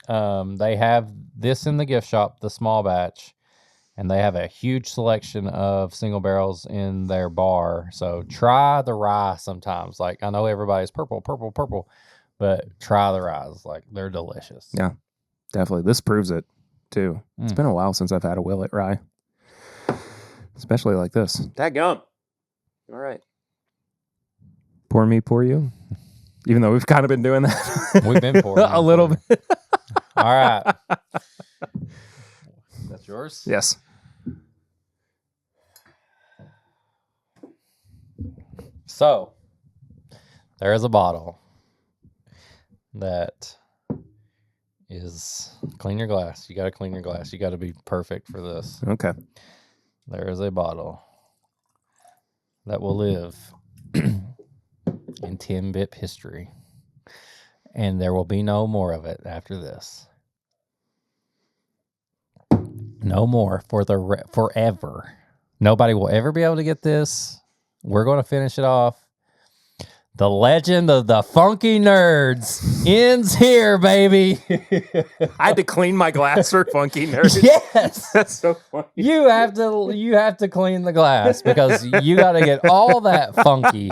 Speaker 2: they have this in the gift shop, the small batch, and they have a huge selection of single barrels in their bar. So try the rye sometimes. Like, I know everybody's purple, but try the ryes. Like, they're delicious.
Speaker 1: Yeah, definitely. This proves it too. It's been a while since I've had a Willett rye. Especially like this. Dadgum. All right. Pour me, pour you. Even though we've kind of been doing that.
Speaker 2: We've been pouring.
Speaker 1: a little bit.
Speaker 2: All right. That's yours?
Speaker 1: Yes.
Speaker 2: So, there is a bottle that is clean your glass. You got to clean your glass. You got to be perfect for this.
Speaker 1: Okay.
Speaker 2: There is a bottle that will live in TIMBP history, and there will be no more of it after this. No more for forever. Nobody will ever be able to get this. We're going to finish it off. The legend of the Funky Nerds ends here, baby.
Speaker 1: I had to clean my glass for Funky Nerds.
Speaker 2: Yes,
Speaker 1: that's so funny.
Speaker 2: You have to clean the glass because you got to get all that funky,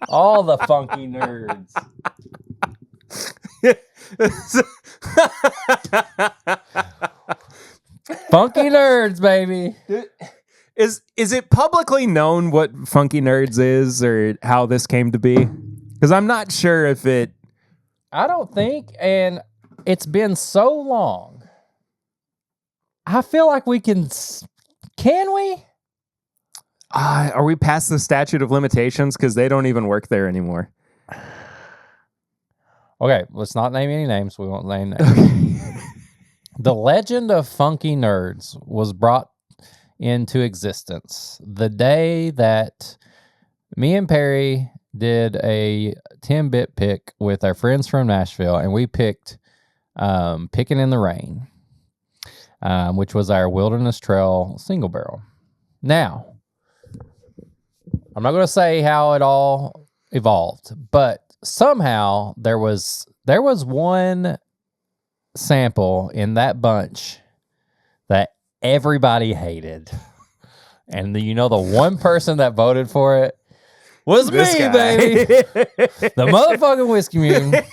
Speaker 2: all the Funky Nerds. Funky Nerds, baby.
Speaker 1: Is it publicly known what Funky Nerds is or how this came to be? Because I'm not sure if it...
Speaker 2: I don't think, and it's been so long. I feel like we can we?
Speaker 1: Are we past the statute of limitations? Because they don't even work there anymore.
Speaker 2: Okay, let's not name any names. We won't name names. The legend of Funky Nerds was brought into existence the day that me and Perry did a TIMBP pick with our friends from Nashville, and we picked Picking in the Rain, which was our Wilderness Trail single barrel. Now, I'm not going to say how it all evolved, but somehow there was one sample in that bunch that everybody hated. And the one person that voted for it was me,
Speaker 1: This guy.
Speaker 2: baby. The motherfucking Whiskey Mutant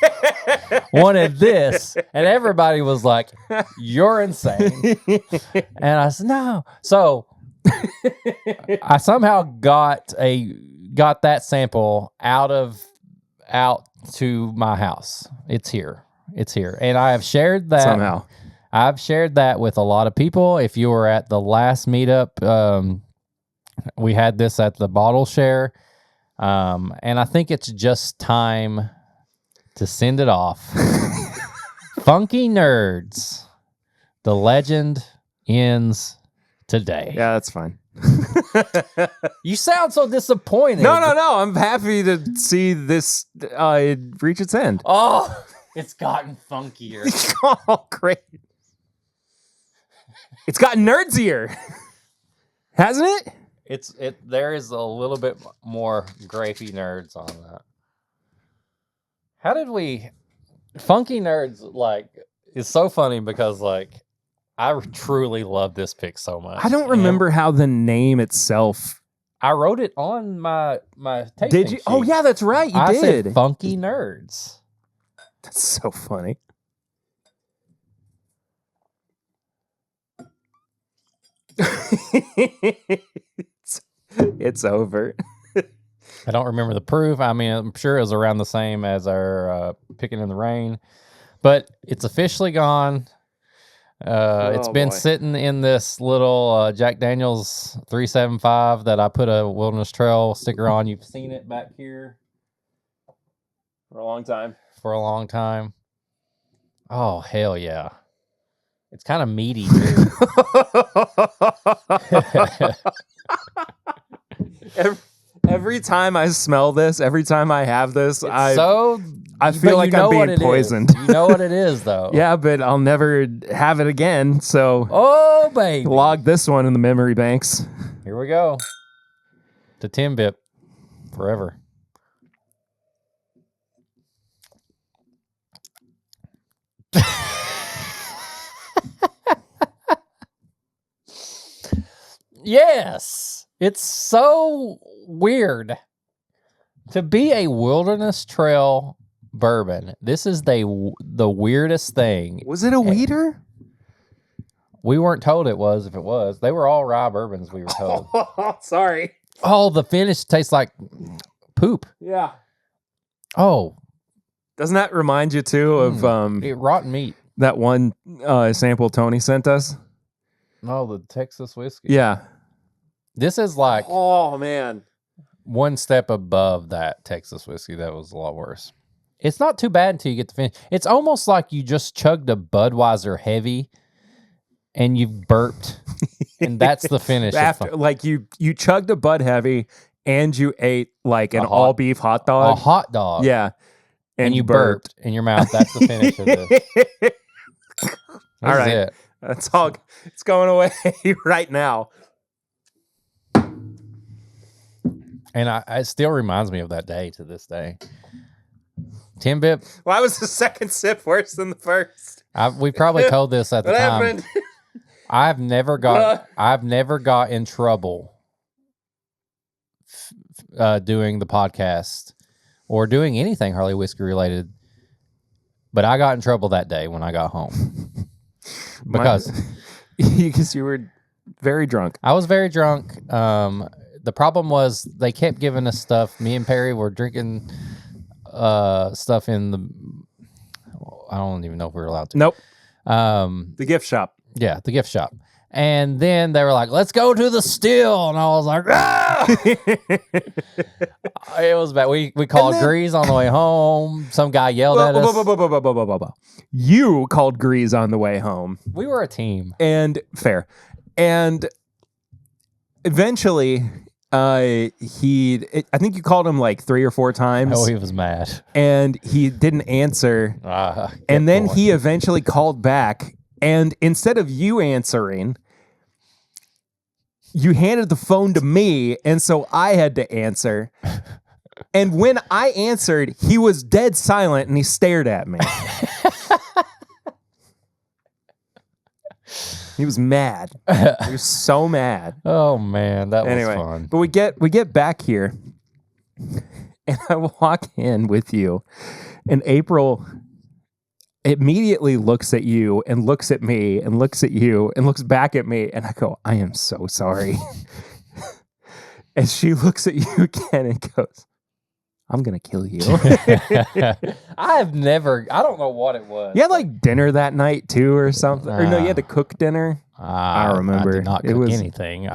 Speaker 2: wanted this, and everybody was like, "You're insane." And I said, "No." So I somehow got that sample out to my house. It's here, and I have shared that
Speaker 1: Somehow.
Speaker 2: I've shared that with a lot of people. If you were at the last meetup, we had this at the bottle share. And I think it's just time to send it off. Funky Nerds. The legend ends today.
Speaker 1: Yeah, that's fine.
Speaker 2: You sound so disappointed.
Speaker 1: No. I'm happy to see this reach its end.
Speaker 2: Oh, it's gotten funkier.
Speaker 1: Oh, great. It's gotten nerdsier. Hasn't it?
Speaker 2: There is a little bit more grapey nerds on that. How did we Funky Nerds is so funny because I truly love this pick so much.
Speaker 1: I don't remember how the name itself.
Speaker 2: I wrote it on my tasting
Speaker 1: Did you?
Speaker 2: sheet.
Speaker 1: Oh yeah, that's right. You
Speaker 2: I
Speaker 1: did.
Speaker 2: said Funky Nerds.
Speaker 1: That's so funny. It's over.
Speaker 2: I don't remember the proof. I mean, I'm sure it was around the same as our Picking in the Rain, but it's officially gone. It's been sitting in this little Jack Daniel's 375 that I put a Wilderness Trail sticker on. You've seen it back here
Speaker 1: For a long time.
Speaker 2: Oh, hell yeah. It's kind of meaty, too.
Speaker 1: Every time I smell this, every time I have this, I
Speaker 2: I
Speaker 1: feel like I'm being poisoned.
Speaker 2: You know what it is, though.
Speaker 1: Yeah, but I'll never have it again. So,
Speaker 2: Oh, baby.
Speaker 1: log this one in the memory banks.
Speaker 2: Here we go. To TIMBP. Forever. Yes. It's so weird to be a Wilderness Trail bourbon. This is the weirdest thing.
Speaker 1: Was it a weeder?
Speaker 2: We weren't told it was. If it was, they were all rye bourbons. We were told.
Speaker 1: Sorry.
Speaker 2: Oh, the finish tastes like poop.
Speaker 1: Yeah.
Speaker 2: Oh,
Speaker 1: Doesn't that remind you too of
Speaker 2: rotten meat.
Speaker 1: that one sample Tony sent us?
Speaker 2: Oh, the Texas whiskey.
Speaker 1: Yeah.
Speaker 2: This is like
Speaker 1: Oh man.
Speaker 2: one step above that Texas whiskey. That was a lot worse. It's not too bad until you get the finish. It's almost like you just chugged a Budweiser heavy and you've burped, and that's the finish.
Speaker 1: After like you chugged a Bud Heavy and you ate like an all beef hot dog.
Speaker 2: A hot dog.
Speaker 1: Yeah.
Speaker 2: And you burped in your mouth. That's the finish of this.
Speaker 1: All right.
Speaker 2: It.
Speaker 1: That's all. It's going away right now.
Speaker 2: And it still reminds me of that day to this day. TIMBP.
Speaker 1: Why was the second sip worse than the first?
Speaker 2: We probably told this at the
Speaker 1: What
Speaker 2: time.
Speaker 1: happened?
Speaker 2: I've never got in trouble doing the podcast or doing anything Harley Whiskey related. But I got in trouble that day when I got home because
Speaker 1: you were very drunk.
Speaker 2: I was very drunk. The problem was they kept giving us stuff. Me and Perry were drinking stuff in the. I don't even know if we were allowed to.
Speaker 1: Nope. The gift shop.
Speaker 2: Yeah, the gift shop. And then they were like, "Let's go to the still," and I was like, "Ah!" It was bad. We called Grease on the way home. Some guy yelled at us.
Speaker 1: You called Grease on the way home.
Speaker 2: We were a team.
Speaker 1: And fair. And eventually, I think you called him like 3 or 4 times.
Speaker 2: Oh, he was mad.
Speaker 1: And he didn't answer. And then he eventually called back. And instead of you answering, you handed the phone to me. And so I had to answer. And when I answered, he was dead silent and he stared at me. He was mad. He was so mad.
Speaker 2: Oh man, that was
Speaker 1: Anyway,
Speaker 2: fun.
Speaker 1: but we get back here, And I walk in with you, and April immediately looks at you and looks at me and looks at you and looks back at me. And I go, I am so sorry. And she looks at you again and goes, I'm going to kill you.
Speaker 2: I don't know what it was.
Speaker 1: You had like dinner that night too or something. Or no, you had to cook dinner. I don't remember.
Speaker 2: I did not cook anything.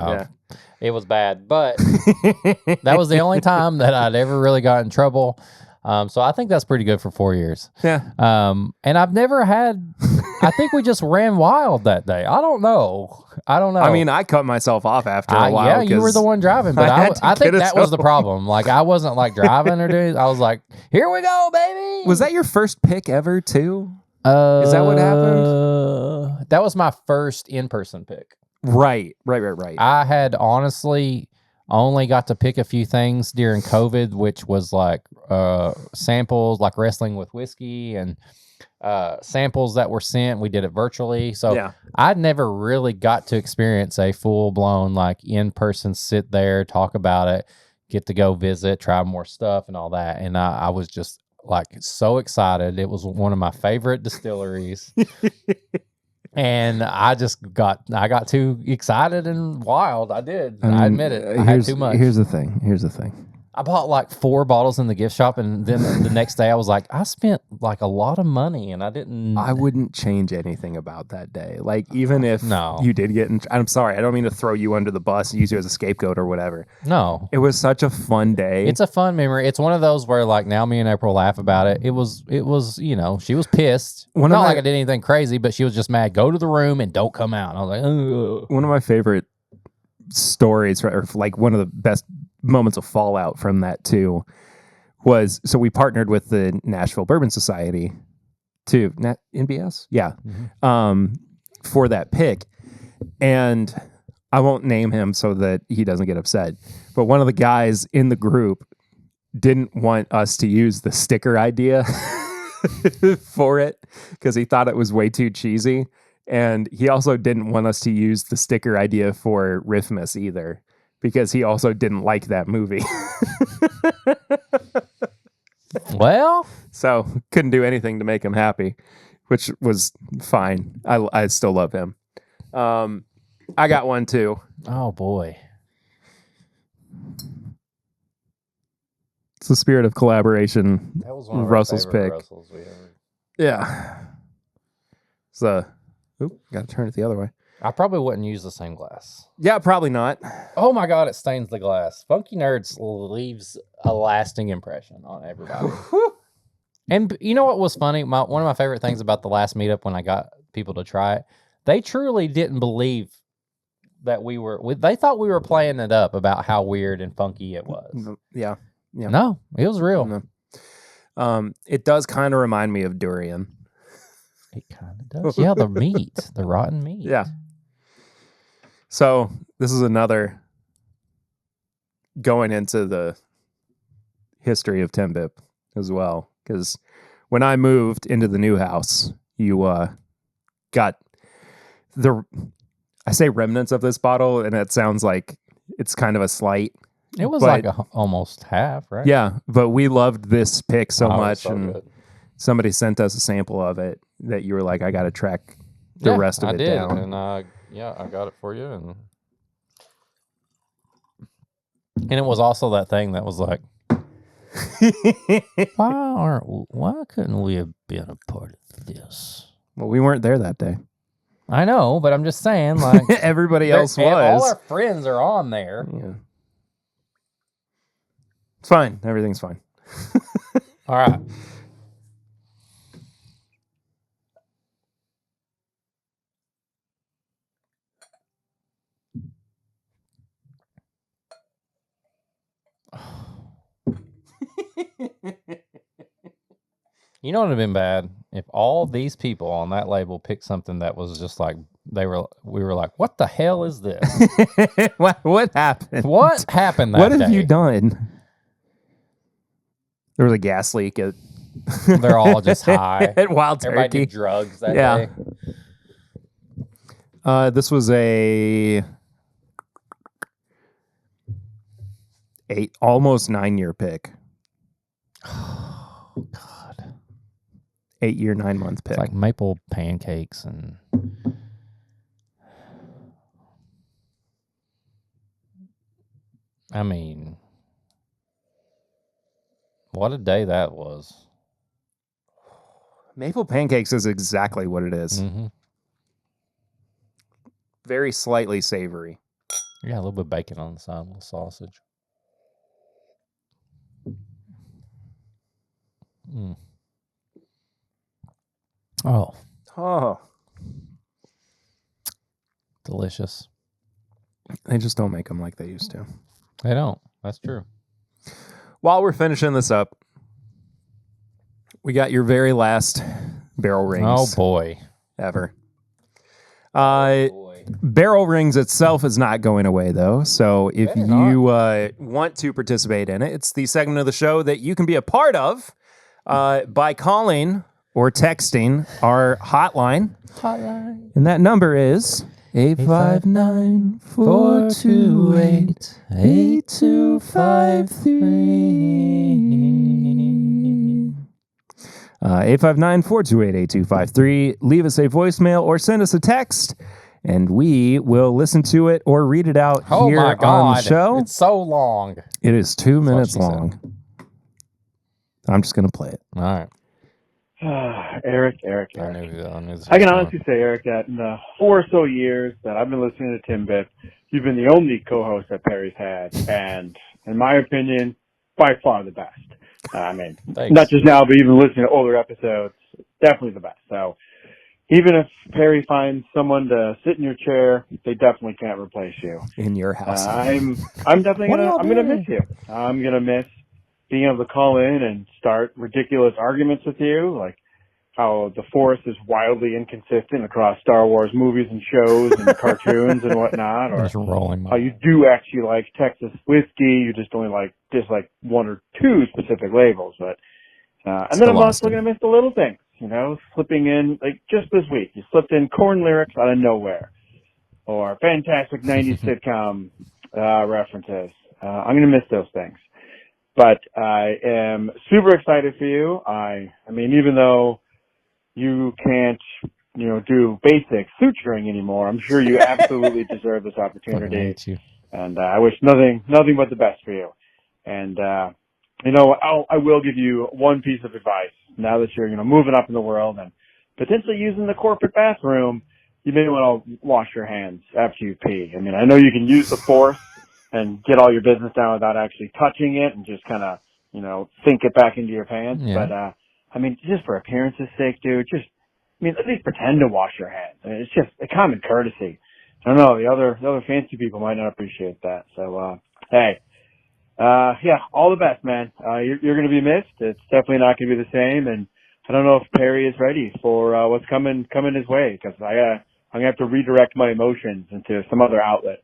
Speaker 2: It was bad. But that was the only time that I'd ever really got in trouble. So I think that's pretty good for 4 years.
Speaker 1: Yeah.
Speaker 2: And I've never had, I think we just ran wild that day. I don't know.
Speaker 1: I mean, I cut myself off after a while.
Speaker 2: Yeah, you were the one driving, but I think that was the problem. Like, I wasn't like driving or doing, I was like, here we go, baby.
Speaker 1: Was that your first pick ever too? Is that what happened?
Speaker 2: That was my first in-person pick.
Speaker 1: Right.
Speaker 2: I had honestly only got to pick a few things during COVID, which was like samples, like wrestling with whiskey and samples that were sent. We did it virtually. So I'd never really got to experience a full-blown like in-person sit there, talk about it, get to go visit, try more stuff and all that. And I was just like so excited. It was one of my favorite distilleries. And I got too excited and wild. I did. I admit it. I had too much.
Speaker 1: Here's the thing.
Speaker 2: I bought like 4 bottles in the gift shop, and then the next day I was like, I spent like a lot of money, and I didn't.
Speaker 1: I wouldn't change anything about that day. Like, even if you did get in. I'm sorry. I don't mean to throw you under the bus and use you as a scapegoat or whatever.
Speaker 2: No.
Speaker 1: It was such a fun day.
Speaker 2: It's a fun memory. It's one of those where like now me and April laugh about it. It was, she was pissed. Not like I did anything crazy, but she was just mad. Go to the room and don't come out. And I was like, ugh.
Speaker 1: One of my favorite stories, or like one of the best moments of fallout from that too, was so we partnered with the Nashville Bourbon Society to NBS, for that pick, and I won't name him so that he doesn't get upset. But one of the guys in the group didn't want us to use the sticker idea for it because he thought it was way too cheesy. And he also didn't want us to use the sticker idea for Riffmas either, because he also didn't like that movie.
Speaker 2: Well,
Speaker 1: so couldn't do anything to make him happy, which was fine. I still love him. I got one too.
Speaker 2: Oh boy.
Speaker 1: It's the spirit of collaboration.
Speaker 2: That was one of
Speaker 1: Russell's pick.
Speaker 2: Russells we ever...
Speaker 1: Yeah. So, got to turn it the other way.
Speaker 2: I probably wouldn't use the same glass.
Speaker 1: Yeah, probably not.
Speaker 2: Oh my God, it stains the glass. Funky Nerds leaves a lasting impression on everybody. And you know what was funny? One of my favorite things about the last meetup when I got people to try it, they truly didn't believe that they thought we were playing it up about how weird and funky it was.
Speaker 1: Yeah.
Speaker 2: No, it was real.
Speaker 1: No. It does kind of remind me of durian.
Speaker 2: It kind of does. Yeah, the meat, the rotten meat.
Speaker 1: Yeah. So this is another going into the history of TIMBP as well, because when I moved into the new house, you got I say remnants of this bottle, and it sounds like it's kind of a slight.
Speaker 2: It was like almost half, right?
Speaker 1: Yeah, but we loved this pick so much, and
Speaker 2: good.
Speaker 1: Somebody sent us a sample of it that you were like, I got to track the rest of it down.
Speaker 2: And I got it for you, and it was also that thing that was like, why couldn't we have been a part of this?
Speaker 1: Well, we weren't there that day.
Speaker 2: I know, but I'm just saying, like
Speaker 1: everybody else was.
Speaker 2: All our friends are on there.
Speaker 1: Yeah. It's fine. Everything's fine.
Speaker 2: All right. You know what would have been bad? If all these people on that label picked something that was just like we were like, what the hell is this?
Speaker 1: What happened?
Speaker 2: What happened that
Speaker 1: What
Speaker 2: day?
Speaker 1: have you done? There was a gas leak at
Speaker 2: They're all just high.
Speaker 1: at Wild Turkey.
Speaker 2: Everybody did drugs that day.
Speaker 1: This was almost 9-year pick.
Speaker 2: God.
Speaker 1: 8 year, 9 month pick.
Speaker 2: It's like maple pancakes and I mean, what a day that was.
Speaker 1: Maple pancakes is exactly what it is.
Speaker 2: Mm-hmm.
Speaker 1: Very slightly savory.
Speaker 2: Yeah, a little bit of bacon on the side, a little sausage. Mm. Oh,
Speaker 1: Oh,
Speaker 2: delicious.
Speaker 1: they just don't make them like they used to.
Speaker 2: They don't. That's true.
Speaker 1: While we're finishing this up, we got your very last barrel rings.
Speaker 2: Oh, boy.
Speaker 1: Ever. Barrel rings itself is not going away, though. So if you want to participate in it, it's the segment of the show that you can be a part of by calling or texting our hotline. And that number is 859-428-8253. 859-428-8253. Leave us a voicemail or send us a text, and we will listen to it or read it out here on the show.
Speaker 2: It's so long.
Speaker 1: It is 2 minutes long. I'm just going to play it.
Speaker 2: All right.
Speaker 3: Eric.
Speaker 2: I
Speaker 3: can honestly say, Eric, that in the 4 or so years that I've been listening to TIMBP, you've been the only co-host that Perry's had, and in my opinion, by far the best. I mean,
Speaker 2: Thanks.
Speaker 3: Not just now, but even listening to older episodes, definitely the best. So even if Perry finds someone to sit in your chair, they definitely can't replace you.
Speaker 1: In your house.
Speaker 3: I'm definitely gonna miss you. I'm gonna miss being able to call in and start ridiculous arguments with you, like how the Force is wildly inconsistent across Star Wars movies and shows and cartoons and whatnot, or how you do actually like Texas whiskey, you just only dislike 1 or 2 specific labels. But and then I'm also going to miss the little things, slipping in, like just this week, you slipped in corn lyrics out of nowhere, or fantastic 90s sitcom references. I'm going to miss those things. But I am super excited for you. I mean, even though you can't, do basic suturing anymore, I'm sure you absolutely deserve this opportunity. And I wish nothing but the best for you. And, I will give you one piece of advice now that you're, moving up in the world and potentially using the corporate bathroom. You may want to wash your hands after you pee. I mean, I know you can use the Force and get all your business done without actually touching it and just kind of, sink it back into your pants.
Speaker 2: Yeah.
Speaker 3: But, just for appearance's sake, dude, at least pretend to wash your hands. I mean, it's just a common courtesy. I don't know, the other fancy people might not appreciate that. So, hey, all the best, man. You're going to be missed. It's definitely not going to be the same. And I don't know if Perry is ready for, what's coming his way, because I'm going to have to redirect my emotions into some other outlet.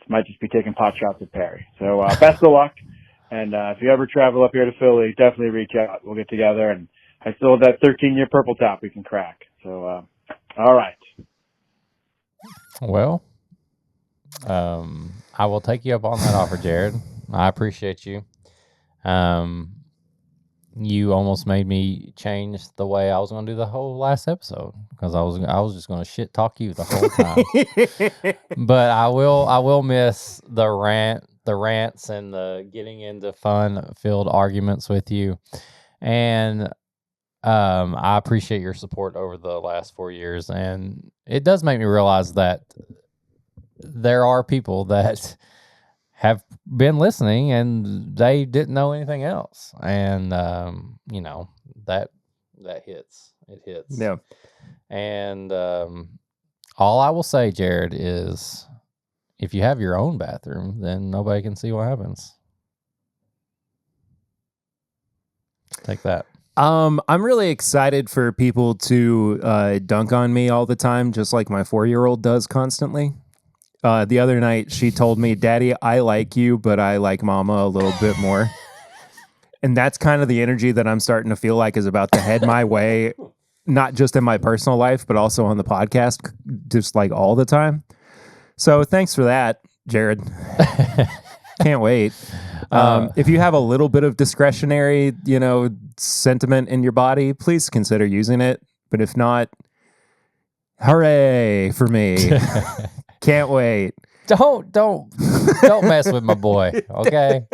Speaker 3: Might just be taking pot shots at Perry. So best of luck. And if you ever travel up here to Philly, definitely reach out. We'll get together. And I still have that 13-year purple top we can crack. So, all right.
Speaker 2: Well, I will take you up on that offer, Jared. I appreciate you. You almost made me change the way I was going to do the whole last episode, because I was just going to shit talk you the whole time. But I will miss the rants and the getting into fun-filled arguments with you. And I appreciate your support over the last 4 years, and it does make me realize that there are people that have been listening and they didn't know anything else. And, that hits. It hits.
Speaker 1: Yeah.
Speaker 2: And all I will say, Jared, is if you have your own bathroom, then nobody can see what happens. Take that.
Speaker 1: I'm really excited for people to dunk on me all the time, just like my 4-year-old does constantly. The other night, she told me, "Daddy, I like you, but I like Mama a little bit more." And that's kind of the energy that I'm starting to feel like is about to head my way, not just in my personal life, but also on the podcast, just like all the time. So thanks for that, Jared. Can't wait. If you have a little bit of discretionary, sentiment in your body, please consider using it. But if not, hooray for me. Can't wait.
Speaker 2: Don't mess with my boy, okay?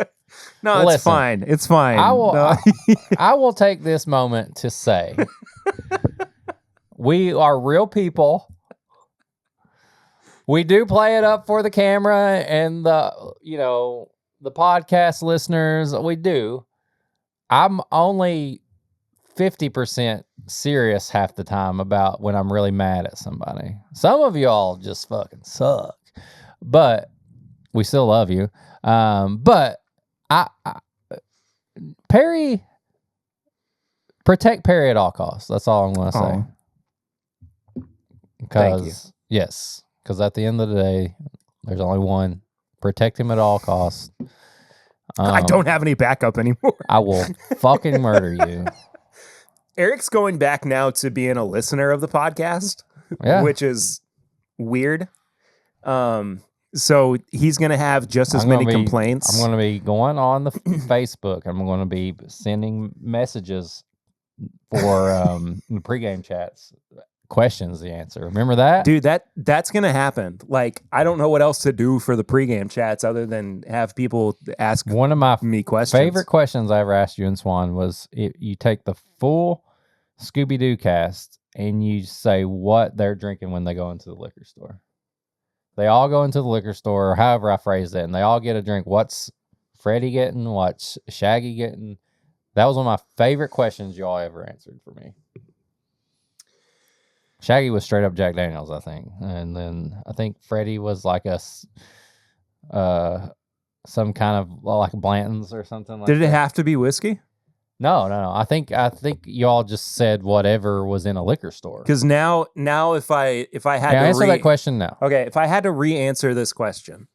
Speaker 1: No,
Speaker 2: Listen,
Speaker 1: it's fine. It's fine.
Speaker 2: I will take this moment to say we are real people. We do play it up for the camera and the podcast listeners. We do. I'm only 50% serious half the time about when I'm really mad at somebody. Some of y'all just fucking suck, but we still love you. But Perry, protect Perry at all costs. That's all I'm going to say.
Speaker 1: Thank you.
Speaker 2: Yes. Because at the end of the day, there's only one. Protect him at all costs.
Speaker 1: I don't have any backup anymore.
Speaker 2: I will fucking murder you.
Speaker 1: Eric's going back now to being a listener of the podcast, which is weird. So he's going to have just as many complaints.
Speaker 2: I'm going to be going on the Facebook. I'm going to be sending messages for the pregame chats. Questions the answer. Remember that?
Speaker 1: Dude, that's gonna happen. Like, I don't know what else to do for the pregame chats other than have people ask
Speaker 2: one of my
Speaker 1: questions.
Speaker 2: Favorite questions I ever asked you and Swan was you take the full Scooby-Doo cast and you say what they're drinking when they go into the liquor store. They all go into the liquor store, or however I phrased it, and they all get a drink. What's Freddie getting? What's Shaggy getting? That was one of my favorite questions y'all ever answered for me. Shaggy was straight up Jack Daniels, I think. And then I think Freddie was like some kind of like Blanton's or something like that.
Speaker 1: Did it have to be whiskey?
Speaker 2: No. I think y'all just said whatever was in a liquor store.
Speaker 1: Because now if I had to
Speaker 2: answer that question now.
Speaker 1: Okay, if I had to re-answer this question.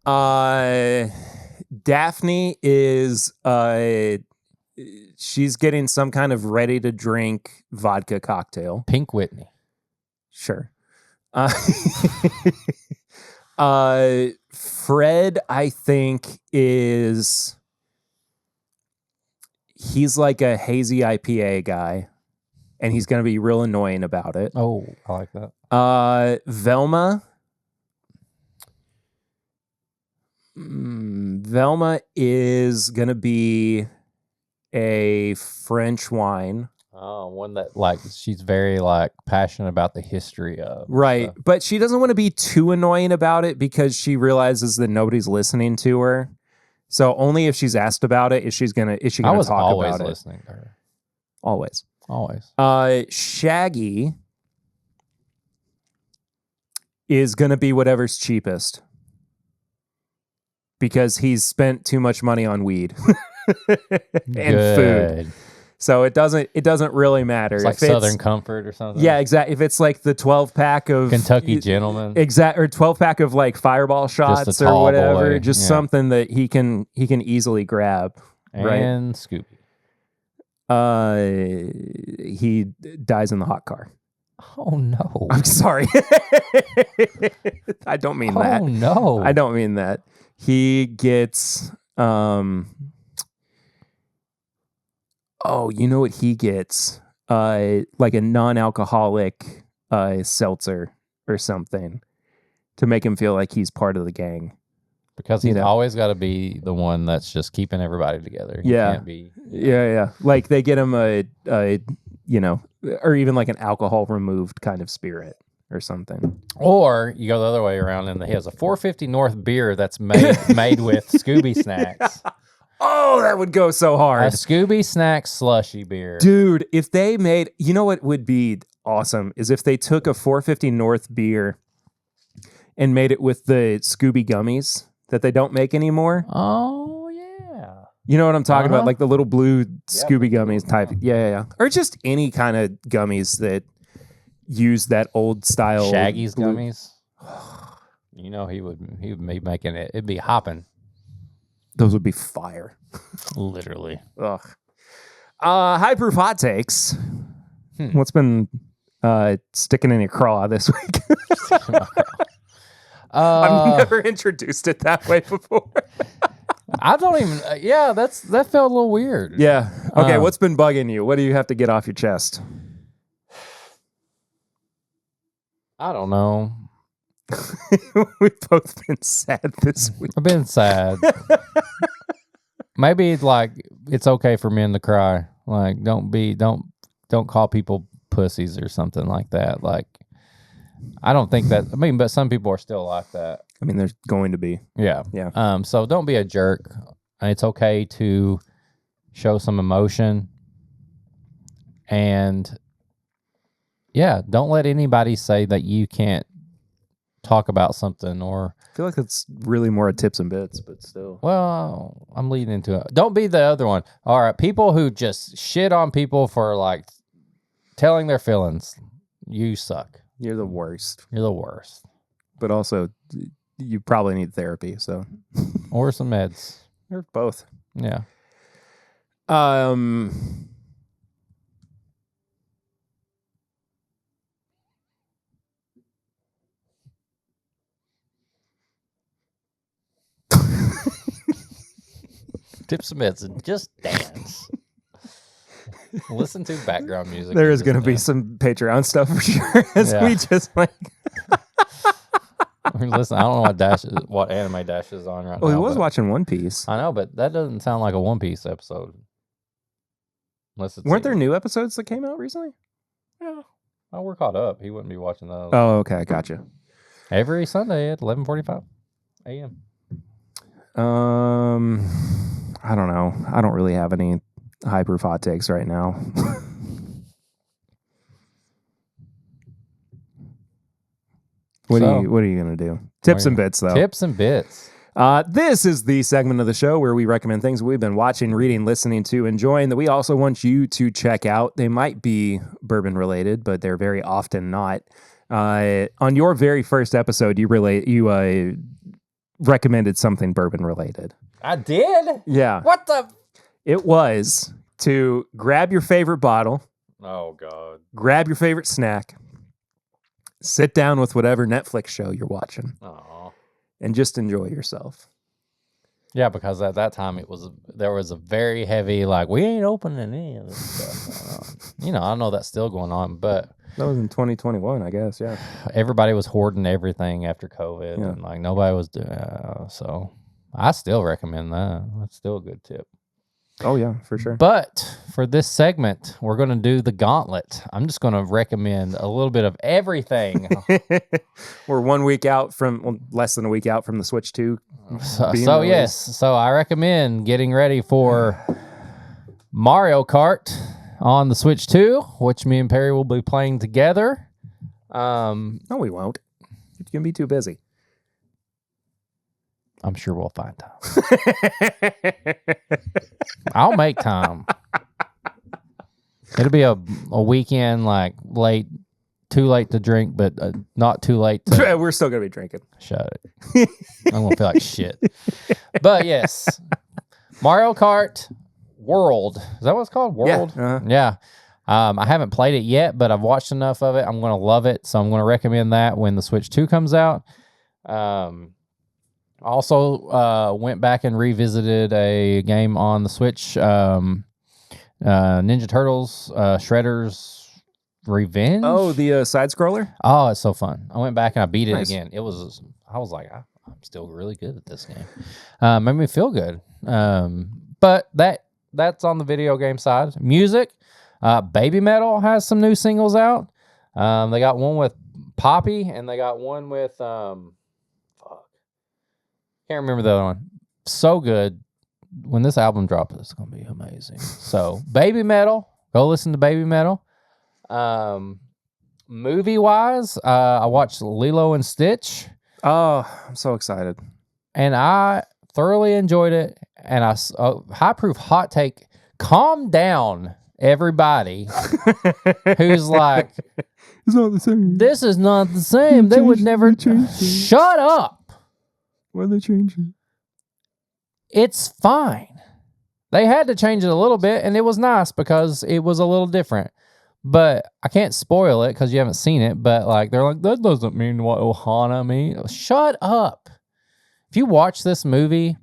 Speaker 1: Daphne is she's getting some kind of ready-to-drink vodka cocktail.
Speaker 2: Pink Whitney.
Speaker 1: Sure. Fred, I think, he's like a hazy IPA guy, and he's going to be real annoying about it.
Speaker 2: Oh, I like that.
Speaker 1: Velma is going to be a French wine.
Speaker 2: Oh, one that she's very passionate about the history of.
Speaker 1: Right.
Speaker 2: Stuff.
Speaker 1: But she doesn't want to be too annoying about it because she realizes that nobody's listening to her. So only if she's asked about it is she going to talk about it. I was
Speaker 2: always listening to her.
Speaker 1: Always. Shaggy is going to be whatever's cheapest because he's spent too much money on weed. And food, so it doesn't really matter.
Speaker 2: It's like Southern Comfort or something.
Speaker 1: Yeah, exactly. If it's like the 12-pack of
Speaker 2: Kentucky Gentleman,
Speaker 1: or 12-pack of like Fireball shots or whatever, something that he can easily grab.
Speaker 2: And
Speaker 1: right? Scooby, he dies in the hot car.
Speaker 2: Oh no!
Speaker 1: I'm sorry. I don't mean that.
Speaker 2: Oh no!
Speaker 1: I don't mean that. He gets Oh, you know what he gets? Like a non-alcoholic seltzer or something to make him feel like he's part of the gang.
Speaker 2: Because he's always got to be the one that's just keeping everybody together. He can't be.
Speaker 1: Yeah. Like they get him a or even like an alcohol removed kind of spirit or something.
Speaker 2: Or you go the other way around and he has a 450 North beer that's made with Scooby snacks.
Speaker 1: Oh, that would go so hard.
Speaker 2: A Scooby snack slushy beer.
Speaker 1: Dude, if they made, you know what would be awesome is if they took a 450 North beer and made it with the Scooby gummies that they don't make anymore.
Speaker 2: Oh, yeah.
Speaker 1: You know what I'm talking about? Like the little blue Scooby gummies type. Yeah. Or just any kind of gummies that use that old style.
Speaker 2: Shaggy's gummies. You know, he would be making it. It'd be hopping.
Speaker 1: Those would be fire.
Speaker 2: Literally.
Speaker 1: Ugh. High proof hot takes. What's been sticking in your craw this week? I've never introduced it that way before.
Speaker 2: I don't even. That felt a little weird.
Speaker 1: Yeah. Okay. What's been bugging you? What do you have to get off your chest?
Speaker 2: I don't know.
Speaker 1: We've both been sad this week.
Speaker 2: I've been sad. Maybe like it's okay for men to cry. Like don't call people pussies or something like that. Like I don't think that. I mean, but some people are still like that.
Speaker 1: I mean, there's going to be.
Speaker 2: Yeah.
Speaker 1: Yeah.
Speaker 2: So don't be a jerk. It's okay to show some emotion. And yeah, don't let anybody say that you can't talk about something or.
Speaker 1: I feel like it's really more a tips and bits, but still.
Speaker 2: Well, I'm leading into it. Don't be the other one. All right, people who just shit on people for like telling their feelings. You suck.
Speaker 1: You're the worst.
Speaker 2: You're the worst.
Speaker 1: But also, you probably need therapy, so.
Speaker 2: Or some meds.
Speaker 1: Or both.
Speaker 2: Yeah. Tips and meds and just dance. Listen to background music.
Speaker 1: There is going to be some Patreon stuff for sure. As we just like.
Speaker 2: Listen, I don't know what anime Dash is on right now.
Speaker 1: Well, he was watching One Piece.
Speaker 2: I know, but that doesn't sound like a One Piece episode.
Speaker 1: Weren't there new episodes that came out recently?
Speaker 2: Yeah. Oh, we're caught up. He wouldn't be watching those.
Speaker 1: Oh, okay. Gotcha.
Speaker 2: Every Sunday at 11:45 a.m.
Speaker 1: I don't know. I don't really have any high proof hot takes right now. What are you gonna do? Tips and bits, though.
Speaker 2: Tips and bits.
Speaker 1: This is the segment of the show where we recommend things we've been watching, reading, listening to, enjoying that we also want you to check out. They might be bourbon related, but they're very often not. On your very first episode, you recommended something bourbon related.
Speaker 2: I did?
Speaker 1: Yeah.
Speaker 2: What the?
Speaker 1: It was to grab your favorite bottle.
Speaker 2: Oh, God.
Speaker 1: Grab your favorite snack. Sit down with whatever Netflix show you're watching.
Speaker 2: Aww.
Speaker 1: And just enjoy yourself.
Speaker 2: Yeah, because at that time there was a very heavy, like, we ain't opening any of this stuff. I know that's still going on, but
Speaker 1: that was in 2021, I guess. Yeah,
Speaker 2: everybody was hoarding everything after COVID, and like nobody was doing. So I still recommend that. That's still a good tip.
Speaker 1: Oh yeah, for sure.
Speaker 2: But for this segment, we're going to do the gauntlet. I'm just going to recommend a little bit of everything.
Speaker 1: We're 1 week out less than a week out from the Switch 2.
Speaker 2: So I recommend getting ready for Mario Kart on the Switch 2, which me and Perry will be playing together.
Speaker 1: No, we won't. It's going to be too busy.
Speaker 2: I'm sure we'll find time. I'll make time. It'll be a weekend, like too late to drink, but not too late to...
Speaker 1: We're still going to be drinking.
Speaker 2: Shut it. I'm going to feel like shit. But yes, Mario Kart World. Is that what it's called? World?
Speaker 1: Yeah.
Speaker 2: Yeah. I haven't played it yet, but I've watched enough of it. I'm going to love it, so I'm going to recommend that when the Switch 2 comes out. Also, went back and revisited a game on the Switch, Ninja Turtles, Shredder's Revenge.
Speaker 1: Oh, the side scroller.
Speaker 2: Oh, it's so fun! I went back and I beat it again. I was like, I'm still really good at this game. Made me feel good. But that's on the video game side. Music, Baby Metal has some new singles out. They got one with Poppy, and they got one with can't remember the other one. So good. When this album drops, it's going to be amazing. So, Baby Metal. Go listen to Baby Metal. Movie-wise, I watched Lilo and Stitch.
Speaker 1: Oh, I'm so excited.
Speaker 2: And I thoroughly enjoyed it. And high-proof hot take, calm down, everybody who's like,
Speaker 1: it's not the same.
Speaker 2: This is not the same. They would never... Shut up.
Speaker 1: Why are they changing?
Speaker 2: It's fine. They had to change it a little bit, and it was nice because it was a little different. But I can't spoil it because you haven't seen it. But like they're like, that doesn't mean what Ohana means. Shut up. If you watch this movie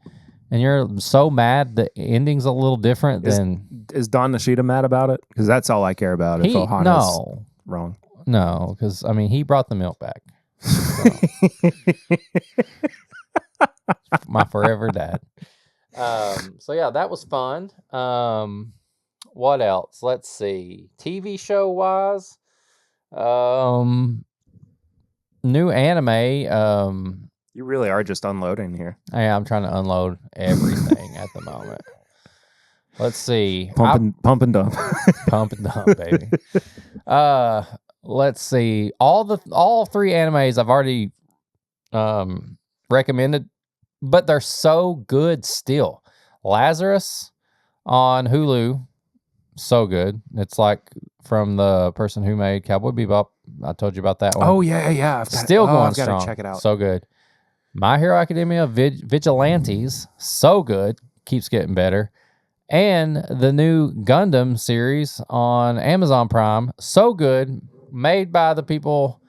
Speaker 2: and you're so mad the ending's a little different than...
Speaker 1: Is Don Nishida mad about it? Because that's all I care about if Ohana's wrong.
Speaker 2: No, because, I mean, he brought the milk back. So. My forever dad. So, yeah, that was fun. What else? Let's see. TV show-wise, new anime.
Speaker 1: You really are just unloading here.
Speaker 2: I'm trying to unload everything at the moment. Let's see.
Speaker 1: Pump and dump.
Speaker 2: Pump and dump, baby. Let's see. All 3 animes I've already recommended, but they're so good still. Lazarus on Hulu, so good. It's like from the person who made Cowboy Bebop. I told you about that one.
Speaker 1: Oh yeah.
Speaker 2: Still going
Speaker 1: I've
Speaker 2: strong.
Speaker 1: Gotta check it out.
Speaker 2: So good. My Hero Academia Vigilantes, so good. Keeps getting better. And the new Gundam series on Amazon Prime, so good. Made by the people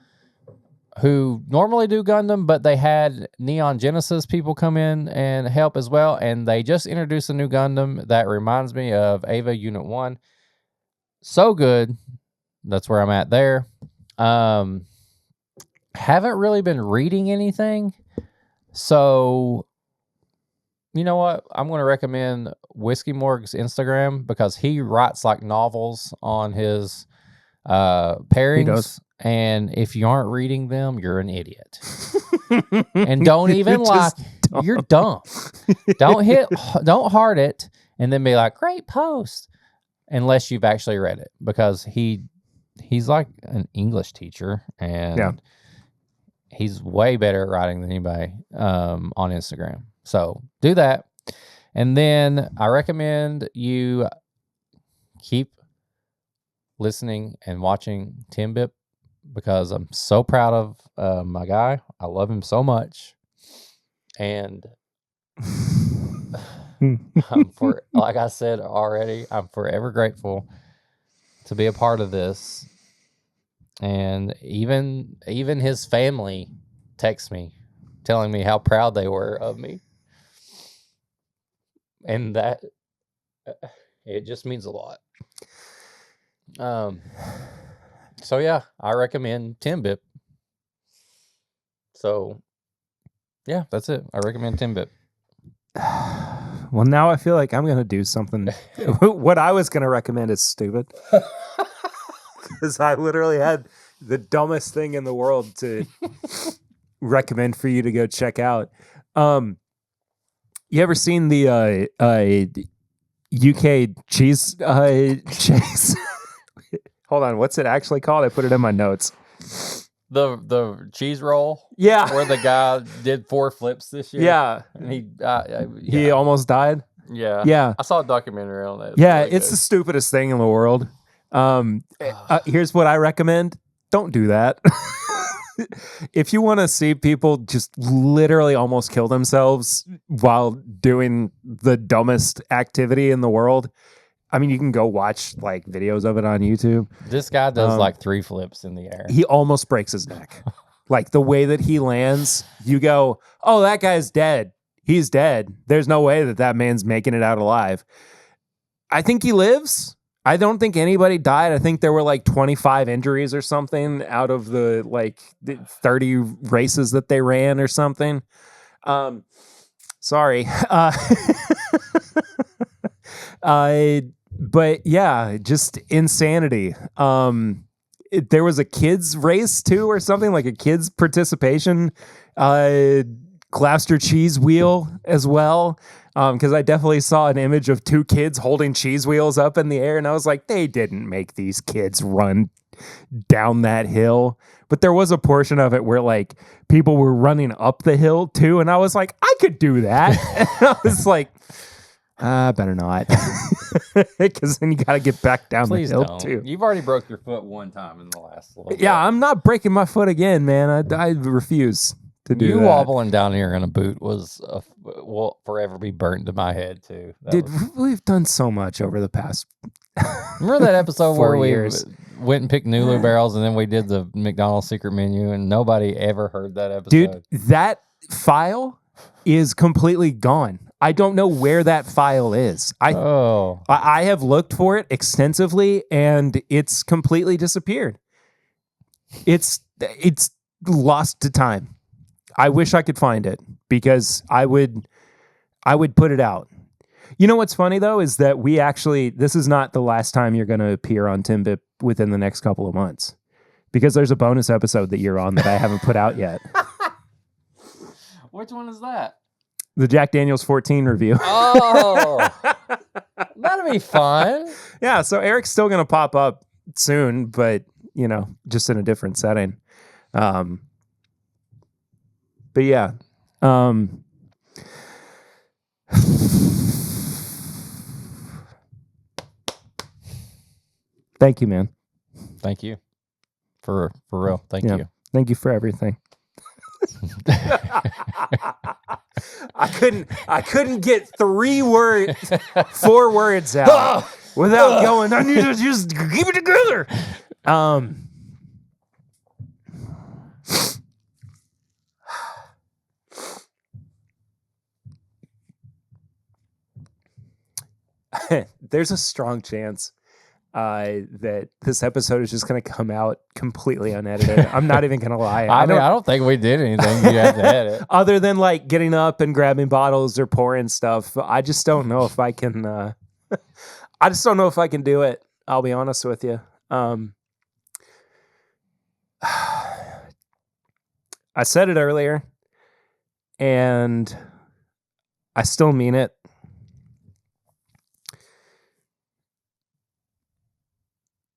Speaker 2: who normally do Gundam, but they had Neon Genesis people come in and help as well. And they just introduced a new Gundam that reminds me of Ava Unit 1. So good. That's where I'm at there. Haven't really been reading anything. So, you know what? I'm going to recommend Whiskey Morg's Instagram because he writes like novels on his pairings. He does. And if you aren't reading them, you're an idiot. And don't even like, you're dumb. Don't heart it and then be like, great post, unless you've actually read it, because he's like an English teacher and he's way better at writing than anybody on Instagram. So do that. And then I recommend you keep listening and watching TIMBP because I'm so proud of my guy. I love him so much. And like I said already, I'm forever grateful to be a part of this. And even his family texts me telling me how proud they were of me. And that it just means a lot. So yeah, I recommend TIMBP. So yeah, that's it. I recommend TIMBP.
Speaker 1: Well, now I feel like I'm going to do something. What I was going to recommend is stupid. Because I literally had the dumbest thing in the world to recommend for you to go check out. You ever seen the UK cheese chase? Hold on, what's it actually called? I put it in my notes.
Speaker 2: The cheese roll?
Speaker 1: Yeah.
Speaker 2: Where the guy did 4 flips this year?
Speaker 1: Yeah.
Speaker 2: And
Speaker 1: he almost died?
Speaker 2: Yeah.
Speaker 1: Yeah.
Speaker 2: I saw a documentary on that.
Speaker 1: Yeah, it's the stupidest thing in the world. Here's what I recommend. Don't do that. If you want to see people just literally almost kill themselves while doing the dumbest activity in the world, I mean, you can go watch like videos of it on YouTube.
Speaker 2: This guy does like 3 flips in the air.
Speaker 1: He almost breaks his neck. Like the way that he lands, you go, oh, that guy's dead. He's dead. There's no way that man's making it out alive. I think he lives. I don't think anybody died. I think there were like 25 injuries or something out of the 30 races that they ran or something. Sorry. But yeah, just insanity. There was a kids race too or something, like a kids participation. Gloucester cheese wheel as well. Because I definitely saw an image of 2 kids holding cheese wheels up in the air, and I was like, they didn't make these kids run down that hill. But there was a portion of it where like people were running up the hill too, and I was like, I could do that. And I was like, better not, because then you got to get back down the hill too.
Speaker 2: You've already broke your foot one time in the last little bit.
Speaker 1: Yeah, I'm not breaking my foot again, man. I refuse to do that.
Speaker 2: Wobbling down here in a boot will forever be burnt to my head too.
Speaker 1: We've done so much over the past.
Speaker 2: Remember that episode where we
Speaker 1: years.
Speaker 2: Went and picked Nulu barrels, and then we did the McDonald's secret menu, and nobody ever heard that episode.
Speaker 1: Dude, that file is completely gone. I don't know where that file is. I have looked for it extensively, and it's completely disappeared. It's lost to time. I wish I could find it because I would put it out. You know what's funny though is that this is not the last time you're going to appear on TIMBP within the next couple of months, because there's a bonus episode that you're on that I haven't put out yet.
Speaker 2: Which one is that?
Speaker 1: The Jack Daniel's 14 review.
Speaker 2: Oh, that'll be fun.
Speaker 1: Yeah, so Eric's still going to pop up soon, but just in a different setting. But yeah. Thank you, man.
Speaker 2: Thank you. For real. Thank you.
Speaker 1: Thank you for everything. I couldn't get 4 words out without going, I need to just keep it together. There's a strong chance that this episode is just going to come out completely unedited. I'm not even going to lie.
Speaker 2: I don't think we did anything you had to edit.
Speaker 1: Other than like getting up and grabbing bottles or pouring stuff. I just don't know if I can. I just don't know if I can do it. I'll be honest with you. I said it earlier, and I still mean it.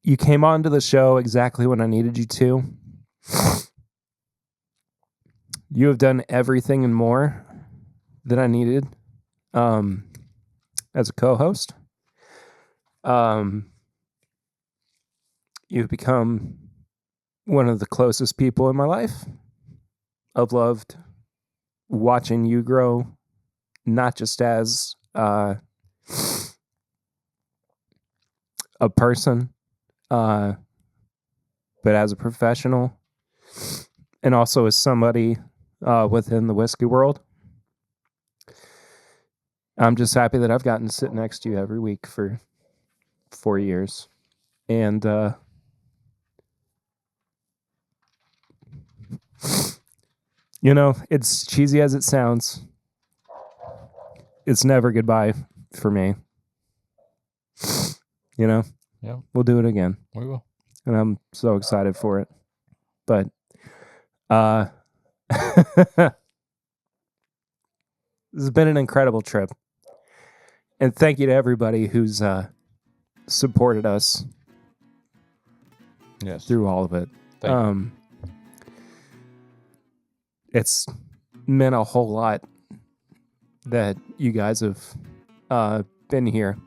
Speaker 1: You came onto the show exactly when I needed you to. You have done everything and more that I needed as a co-host. You've become one of the closest people in my life. I've loved watching you grow, not just as a person, but as a professional, and also as somebody within the whiskey world. I'm just happy that I've gotten to sit next to you every week for 4 years. And it's cheesy as it sounds. It's never goodbye for me.
Speaker 2: Yeah.
Speaker 1: We'll do it again.
Speaker 2: We will.
Speaker 1: And I'm so excited for it. But this has been an incredible trip. And thank you to everybody who's supported us through all of it. It's meant a whole lot that you guys have been here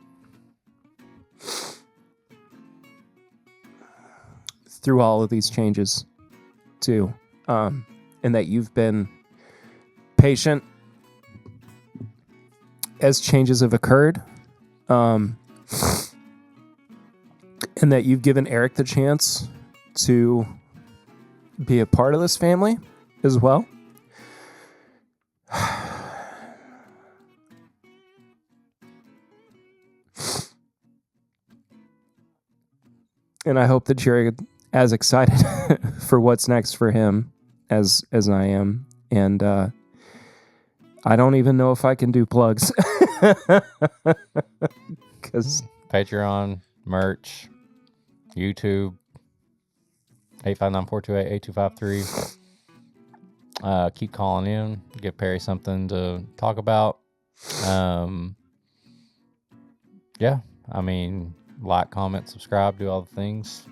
Speaker 1: through all of these changes too, and that you've been patient as changes have occurred, and that you've given Eric the chance to be a part of this family as well. And I hope that you're as excited for what's next for him as I am. And I don't even know if I can do plugs. Because
Speaker 2: Patreon, merch, YouTube, 859-428-8253. Keep calling in. Give Perry something to talk about. Yeah, I mean, like, comment, subscribe, do all the things.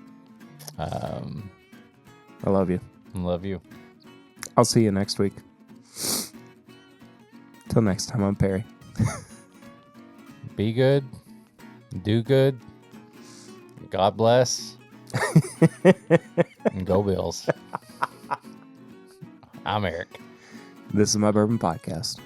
Speaker 1: I love you.
Speaker 2: I love you.
Speaker 1: I'll see you next week. Till next time, I'm Perry.
Speaker 2: Be good. Do good. God bless. And go Bills. I'm Eric.
Speaker 1: This is my Bourbon Podcast.